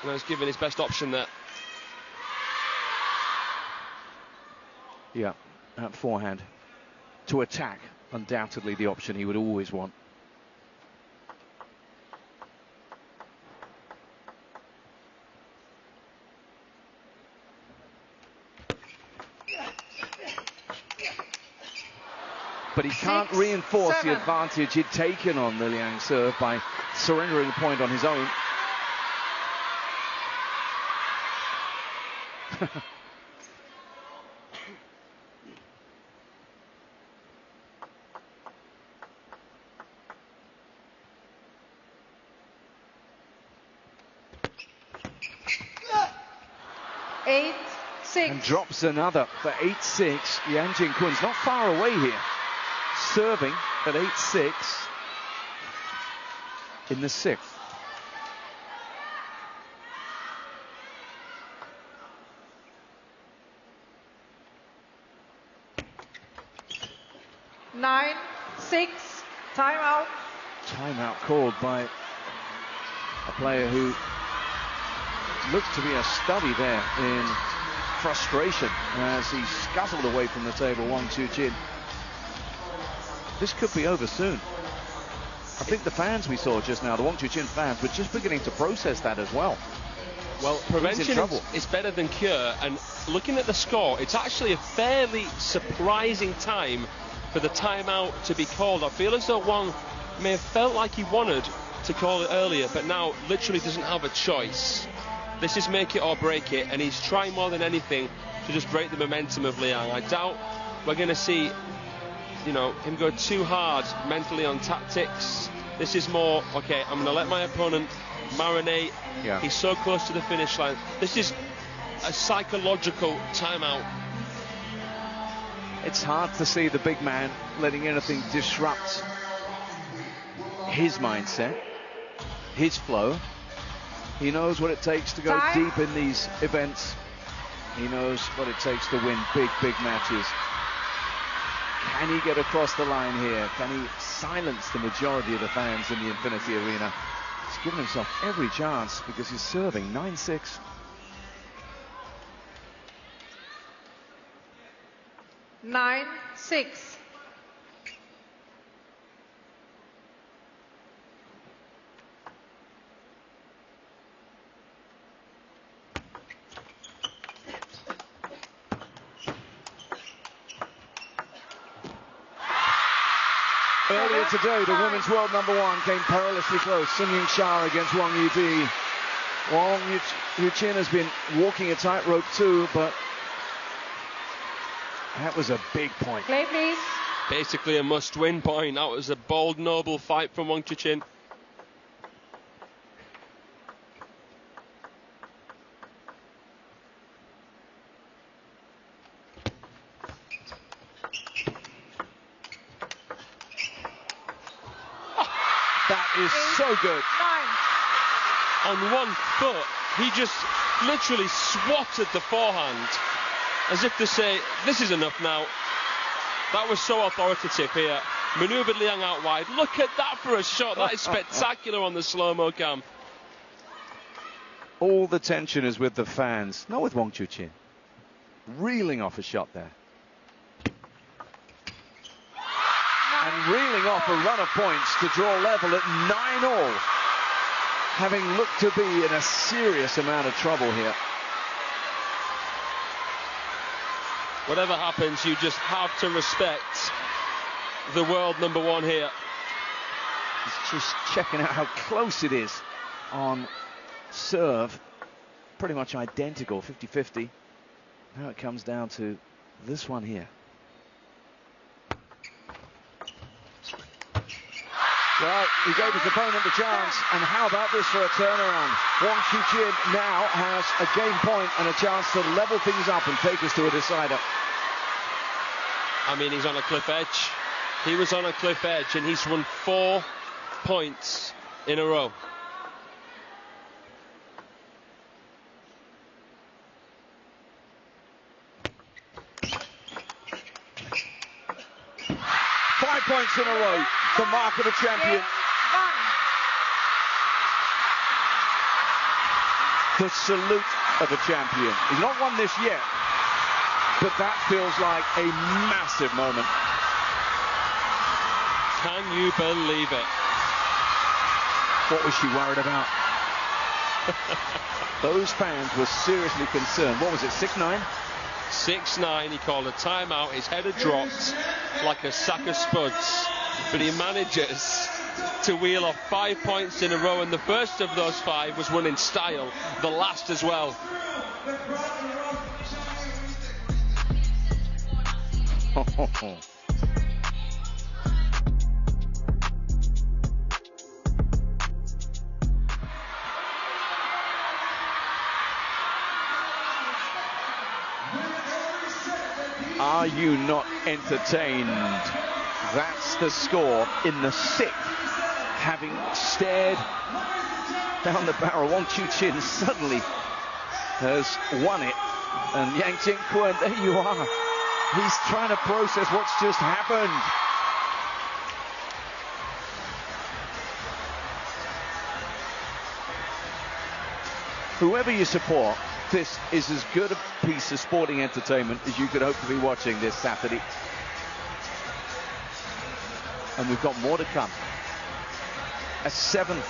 has given his best option there. Yeah, that forehand. To attack, undoubtedly the option he would always want. But he can't reinforce the advantage he'd taken on the Liang serve by surrendering the point on his own. And drops another for 8-6. Liang Jinquan's not far away here. Serving at 8-6 in the 6th. Nine, 6, timeout. Timeout called by a player who looks to be a study there in frustration as he scuttled away from the table. WANGCHUQIN. This could be over soon. I think the fans we saw just now, the WANGCHUQIN fans, were just beginning to process that as well. Well, prevention is better than cure, and looking at the score, it's actually a fairly surprising time for the timeout to be called. I feel as though Wang may have felt like he wanted to call it earlier, but now literally doesn't have a choice. This is make it or break it, and he's trying more than anything to just break the momentum of Liang. I doubt we're going to see, you know, him go too hard mentally on tactics. This is more, okay, I'm going to let my opponent marinate. Yeah. He's so close to the finish line. This is a psychological timeout. It's hard to see the big man letting anything disrupt his mindset, his flow. He knows what it takes to go deep in these events. He knows what it takes to win big, big matches. Can he get across the line here? Can he silence the majority of the fans in the Infinity Arena? He's given himself every chance because he's serving 9-6. 9-6. Earlier today, the women's world #1 came perilously close. Sun Ying-Sha against Wang Yudi. Wang Yuqin has been walking a tightrope too, but that was a big point. Play, please. Basically a must-win point. That was a bold, noble fight from WANGCHUQIN. That is so good. 9. On one foot, he just literally swatted the forehand as if to say, this is enough now. That was so authoritative here. Manoeuvred Liang out wide. Look at that for a shot. That is spectacular on the slow-mo cam. All the tension is with the fans, not with WANGCHUQIN. Reeling off a shot there. And reeling off a run of points to draw level at 9-all. Having looked to be in a serious amount of trouble here. Whatever happens, you just have to respect the world #1 here. He's just checking out how close it is on serve. Pretty much identical, 50-50. Now it comes down to this one here. Well, he gave his opponent the chance, and how about this for a turnaround? WANGCHUQIN now has a game point and a chance to level things up and take us to a decider. I mean, he's on a cliff edge. He was on a cliff edge, and he's won 4 points in a row. Five points in a row, the mark of a champion. The salute of a champion. He's not won this yet, but that feels like a massive moment. Can you believe it? What was she worried about? Those fans were seriously concerned. What was it, 6-9? 6-9, he called a timeout. His head had dropped like a sack of spuds, but he manages to wheel off 5 points in a row, and the first of those 5 was won in style, the last as well. Are you not entertained? That's the score in the 6th. Having stared down the barrel, WANGCHUQIN suddenly has won it. And Yang Jing-Kun, there you are. He's trying to process what's just happened. Whoever you support, this is as good a piece of sporting entertainment as you could hope to be watching this Saturday. And we've got more to come. A 7th.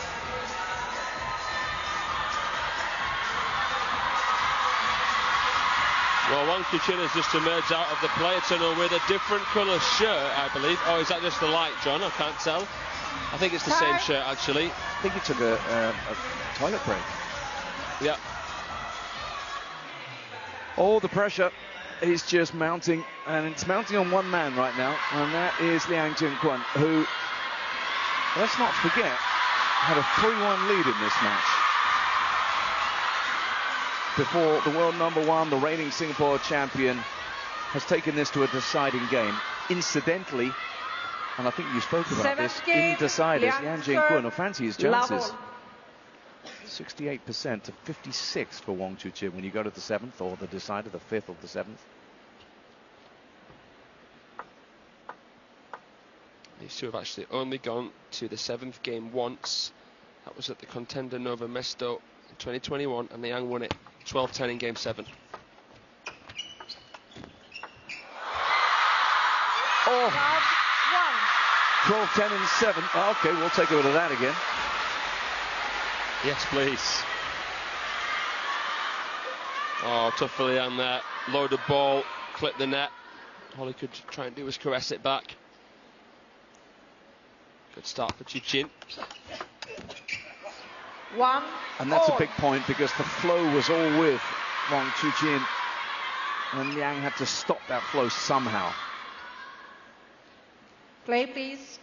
Well, WANGCHUQIN has just emerged out of the player tunnel with a different colour shirt, I believe. Oh, is that just the light, John? I can't tell. I think it's the same shirt, actually. I think he took a toilet break. Yeah. Oh, the pressure is just mounting, and it's mounting on one man right now, and that is Liang Jinquan, who, let's not forget, had a 3-1 lead in this match before the world #1, the reigning Singapore champion, has taken this to a deciding game. Incidentally, and I think you spoke about this, in deciders, Liang Jinquan will fancy his chances. 68% to 56 for Wang Chu-Chin when you go to the 7th, or the decider, the 5th or the 7th. These two have actually only gone to the 7th game once. That was at the Contender Nova Mesto in 2021, and Liang won it 12-10 in game 7. Oh, 12-10 in 7. Okay, we'll take a bit of that again. Yes, please. Oh, tough for Liang there. Loaded ball, clipped the net. All he could try and do was caress it back. Good start for Chu-Chin. And that's a big point, because the flow was all with Wang Chu-Chin, and Liang had to stop that flow somehow. Play, please.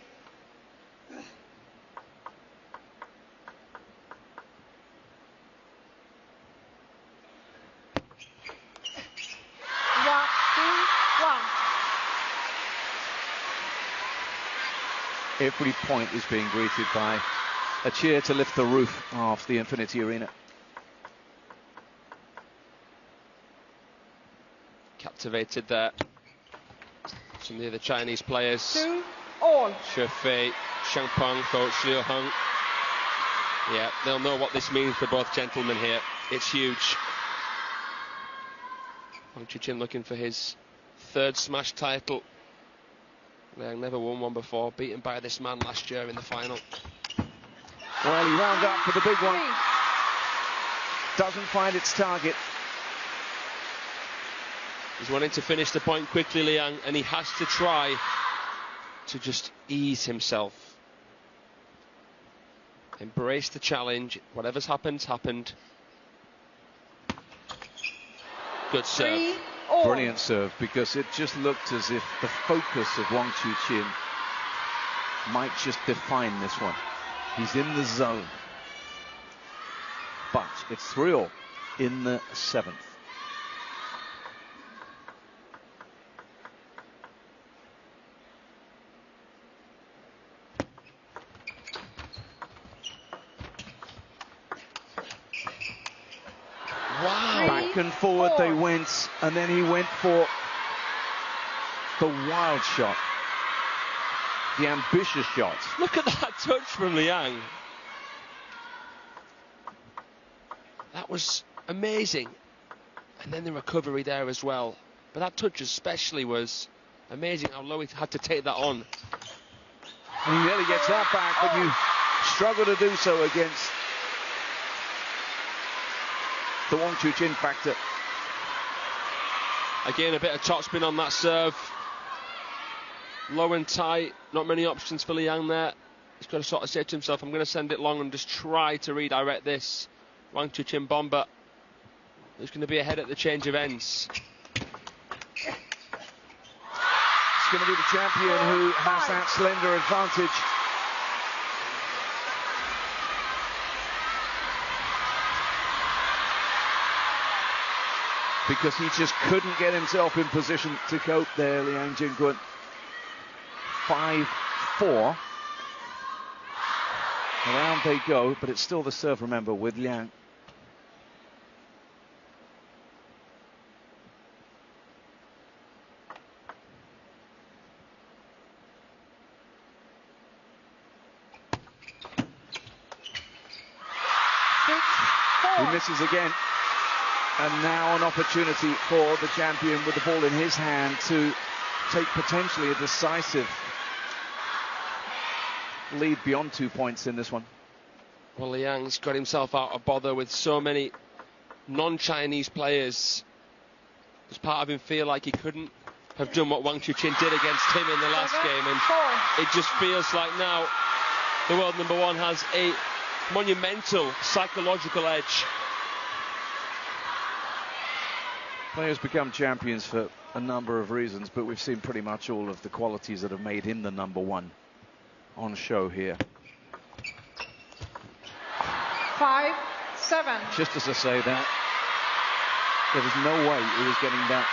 Every point is being greeted by a cheer to lift the roof of the Infinity Arena. Captivated there. Some of the other Chinese players. 2-all. Shefei, Shangpeng, coach Liu Heng. Yeah, they'll know what this means for both gentlemen here. It's huge. Wang Chu-Chin looking for his 3rd smash title. Liang never won one before, beaten by this man last year in the final. Well, he wound up for the big one. Doesn't find its target. He's wanting to finish the point quickly, Liang, and he has to try to just ease himself. Embrace the challenge. Whatever's happened, happened. Good serve. Brilliant serve, because it just looked as if the focus of Wang Chu-Chin might just define this one. He's in the zone. But it's 3-all in the 7th. Wow. Back and forward they went, and then he went for the wild shot, the ambitious shot. Look at that touch from Liang. That was amazing. And then the recovery there as well. But that touch especially was amazing, how low he had to take that on. And he nearly gets that back, but you struggle to do so against the Wang Chu-Chin factor. Again, a bit of topspin on that serve. Low and tight, not many options for Liang there. He's got to sort of say to himself, I'm going to send it long and just try to redirect this. Wang Chu-Chin bomber, who's going to be ahead at the change of ends. It's going to be the champion who has that slender advantage. Because he just couldn't get himself in position to cope there, Liang Jinquan. 5-4. Around they go, but it's still the serve, remember, with Liang. He misses again. And now an opportunity for the champion with the ball in his hand to take potentially a decisive lead beyond 2 points in this one. Well, Liang's got himself out of bother with so many non-Chinese players. Does part of him feel like he couldn't have done what Wang Chu-Chin did against him in the last game? And it just feels like now the world #1 has a monumental psychological edge. Players become champions for a number of reasons, but we've seen pretty much all of the qualities that have made him the number one on show here. 5-7. Just as I say that, there was no way he was getting that.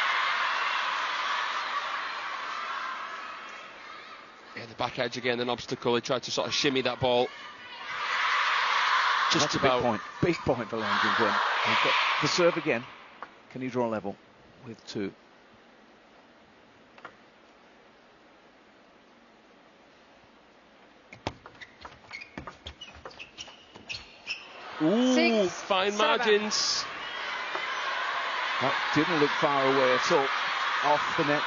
Yeah, the back edge again, an obstacle. He tried to sort of shimmy that ball. Just That's about. a big point for Liang Jin-Kun. He's got the serve again. Can he draw level with 2? Ooh, 6-7. fine margins. That didn't look far away at all. Off the net.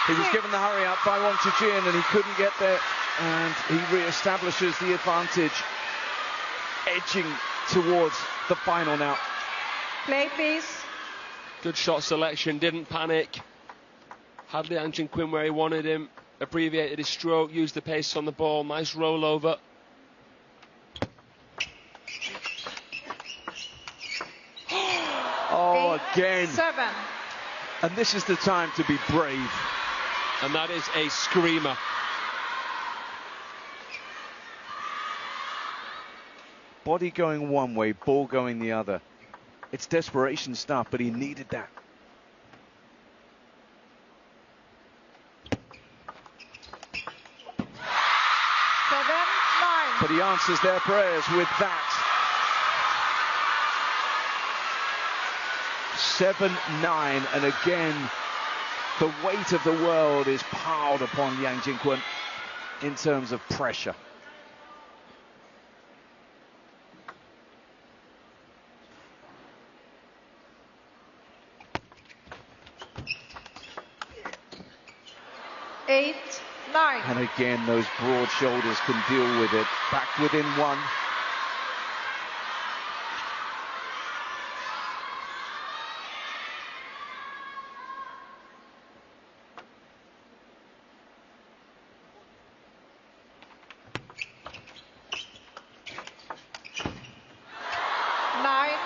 He was given the hurry up by WANGCHUQIN and he couldn't get there, and he re-establishes the advantage, edging towards the final now. Play, please. Good shot selection, didn't panic. Had Liang Jin-Kun where he wanted him. Abbreviated his stroke, used the pace on the ball. Nice rollover. Oh, again. 8-7. And this is the time to be brave. And that is a screamer. Body going one way, ball going the other. It's desperation stuff, but he needed that. But he answers their prayers with that. 7-9, and again, the weight of the world is piled upon Liang Jin-Kun in terms of pressure. And again, those broad shoulders can deal with it. Back within 1.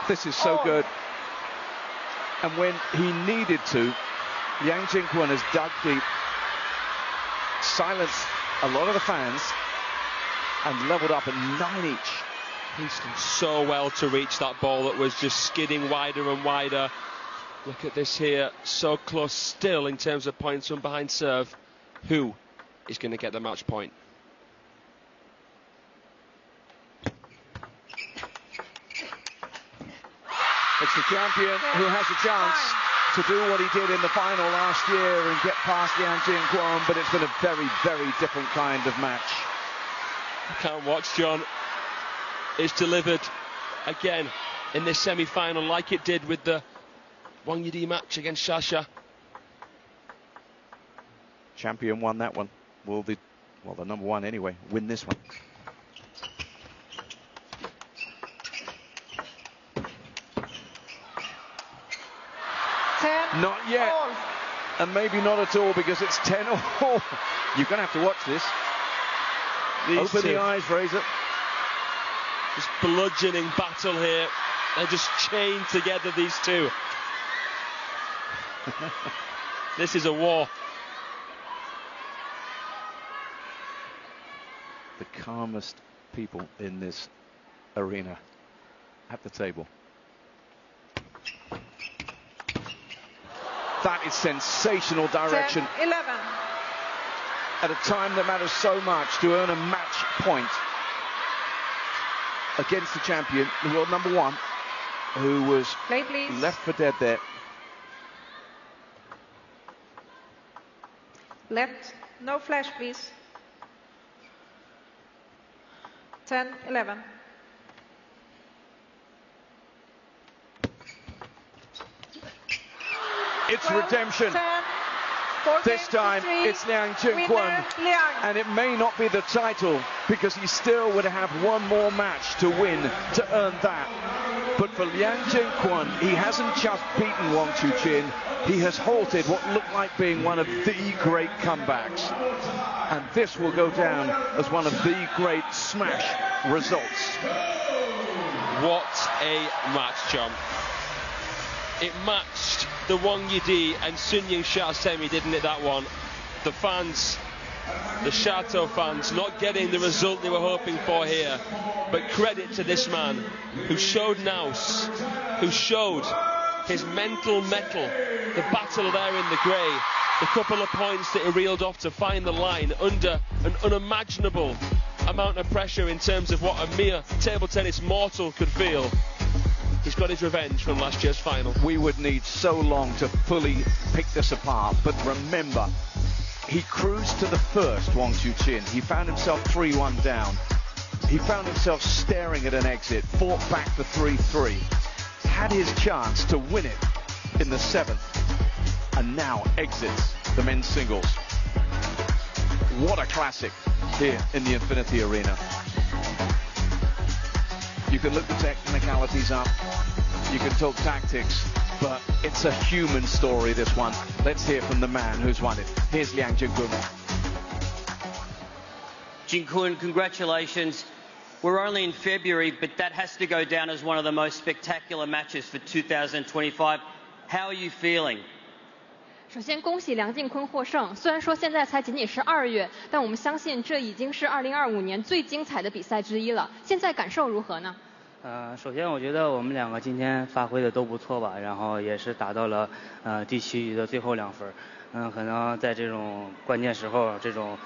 This is so good. And when he needed to, Liang Jin-Kun has dug deep, silenced a lot of the fans, and leveled up at 9 each. He's done so well to reach that ball that was just skidding wider and wider. Look at this here, so close still in terms of points from behind serve. Who is going to get the match point? It's the champion who has a chance to do what he did in the final last year and get past Liang Jin-Kun, but it's been a very, very different kind of match. I can't watch, John. It's delivered again in this semi-final like it did with the Wang Yidi match against Shasha. Champion won that one. Will the number one anyway win this one? Not yet, and maybe not at all, because it's 10 all. You're going to have to watch this. Open the eyes, Fraser. Just bludgeoning battle here. They're just chained together, these two. This is a war. The calmest people in this arena at the table. That is sensational direction. 10-11. At a time that matters so much to earn a match point against the champion, the world number one, who was left for dead there. Left, no flash, please. 10-11. It's redemption. 10, 14, this time 3, it's Liang Jin-Kun, and it may not be the title because he still would have one more match to win to earn that. But for Liang Jingjin, he hasn't just beaten Wang Chuqin, he has halted what looked like being one of the great comebacks. And this will go down as one of the great smash results. What a match, John. It matched the Wang Yidi and Sun Yingxia semi, didn't it, that one? The fans, the Chateau fans, not getting the result they were hoping for here. But credit to this man who showed nous, who showed his mental mettle, the battle there in the grey, the couple of points that he reeled off to find the line under an unimaginable amount of pressure in terms of what a mere table tennis mortal could feel. He's got his revenge from last year's final. We would need so long to fully pick this apart, but remember, he cruised to the first, Wang Chuqin. He found himself 3-1 down. He found himself staring at an exit, fought back for 3-3, had his chance to win it in the 7th, and now exits the men's singles. What a classic here in the Infinity Arena. You can look the technicalities up, you can talk tactics, but it's a human story, this one. Let's hear from the man who's won it. Here's Liang Jingjin. Jingkun, congratulations. We're only in February, but that has to go down as one of the most spectacular matches for 2025. How are you feeling? 首先，恭喜梁靖昆获胜。虽然说现在才仅仅是2月，但我们相信这已经是2025年最精彩的比赛之一了。现在感受如何呢？首先我觉得我们两个今天发挥的都不错吧，然后也是达到了第7局的最后2分。可能在这种关键时候，这种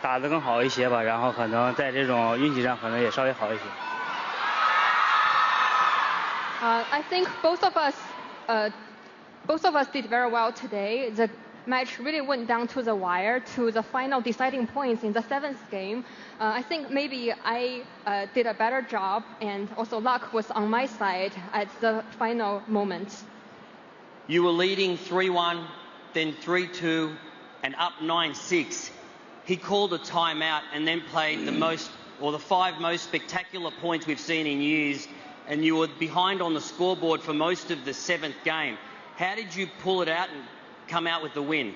打得更好一些吧，然后可能在这种运气上可能也稍微好一些。I think both of us did very well today. The match really went down to the wire, to the final deciding points in the 7th game. I think maybe I did a better job, and also luck was on my side at the final moment. You were leading 3-1, then 3-2, and up 9-6. He called a timeout and then played the 5 most spectacular points we've seen in years. And you were behind on the scoreboard for most of the 7th game. How did you pull it out and come out with the win?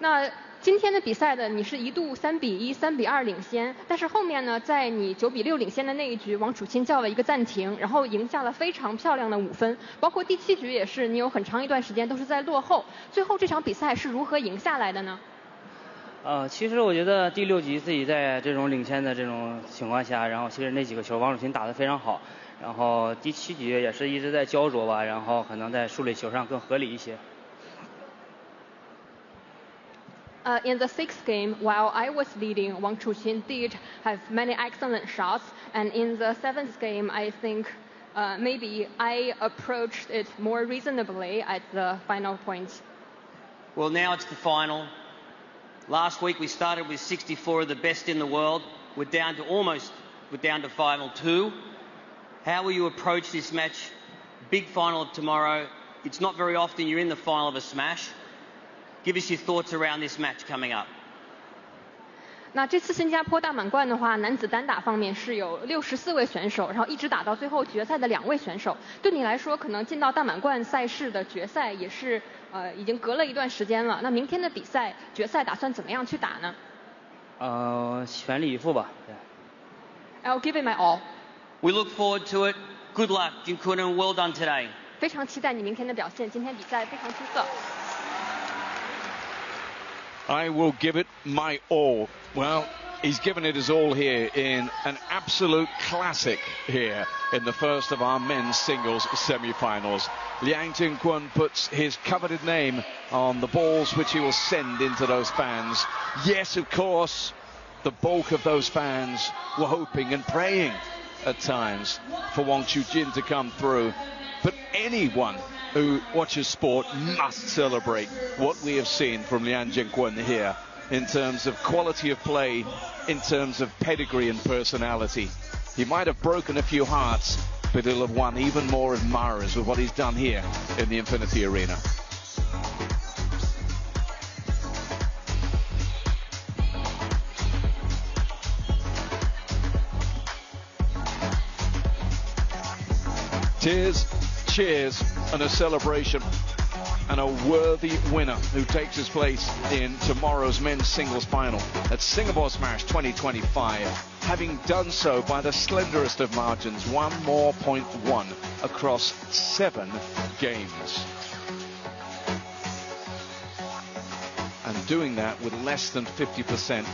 那今天的比赛呢，你是一度3-1、3-2领先，但是后面呢，在你9-6领先的那一局，王楚钦叫了一个暂停，然后赢下了非常漂亮的5分。包括第7局也是，你有很长一段时间都是在落后。最后这场比赛是如何赢下来的呢？其实我觉得第6局自己在这种领先的这种情况下，然后其实那几个球王楚钦打得非常好，然后第7局也是一直在焦灼吧，然后可能在处理球上更合理一些。In the 6th game, while I was leading, Wang Chuqin did have many excellent shots, and in the 7th game, I think maybe I approached it more reasonably at the final points. Well, now it's the final. Last week we started with 64 of the best in the world. We're down to final 2. How will you approach this match? Big final of tomorrow. It's not very often you're in the final of a smash. Give us your thoughts around this match coming up. 那这次新加坡大满贯的话，男子单打方面是有64位选手，然后一直打到最后决赛的2位选手。对你来说，可能进到大满贯赛事的决赛也是已经隔了一段时间了。那明天的比赛决赛打算怎么样去打呢？全力以赴吧。I'll give it my all. We look forward to it. Good luck, Jingkun, and well done today. 非常期待你明天的表现，今天比赛非常出色。I will give it my all. Well, he's given it his all here in an absolute classic here in the first of our men's singles semi-finals. Liang Jingjin puts his coveted name on the balls which he will send into those fans. Yes, of course, the bulk of those fans were hoping and praying at times for Wang Chuqin to come through. But anyone who watches sport must celebrate what we have seen from Liang Jingjin here in terms of quality of play, in terms of pedigree and personality. He might have broken a few hearts, but he'll have won even more admirers with what he's done here in the Infinity Arena. Tears, cheers, and a celebration. And a worthy winner who takes his place in tomorrow's men's singles final at Singapore Smash 2025, having done so by the slenderest of margins, 1.1 across 7 games. And doing that with less than 50%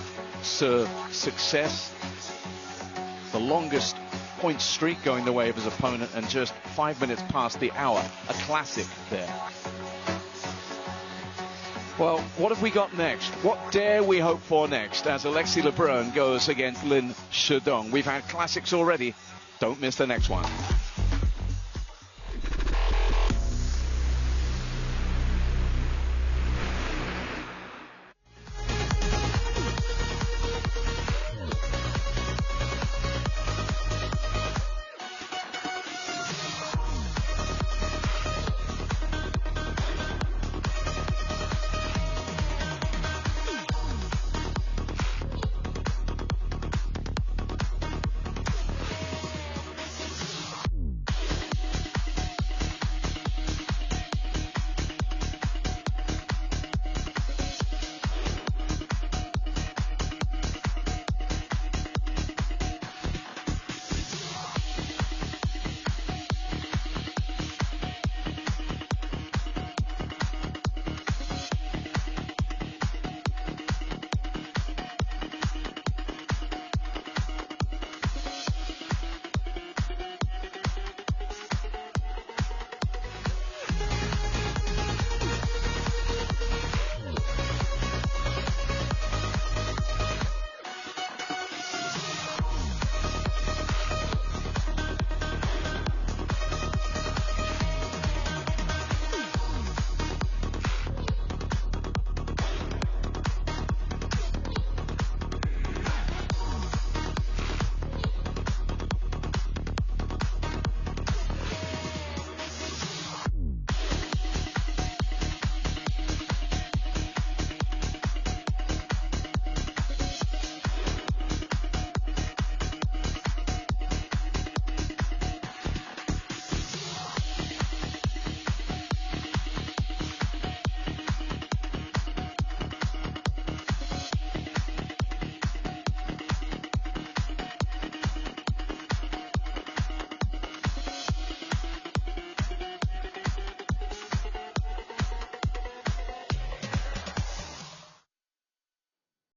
serve success. The longest point streak going the way of his opponent, and just 5 minutes past the hour. A classic there. Well, what have we got next? What dare we hope for next as Alexis Lebrun goes against Lin Shedong? We've had classics already. Don't miss the next one.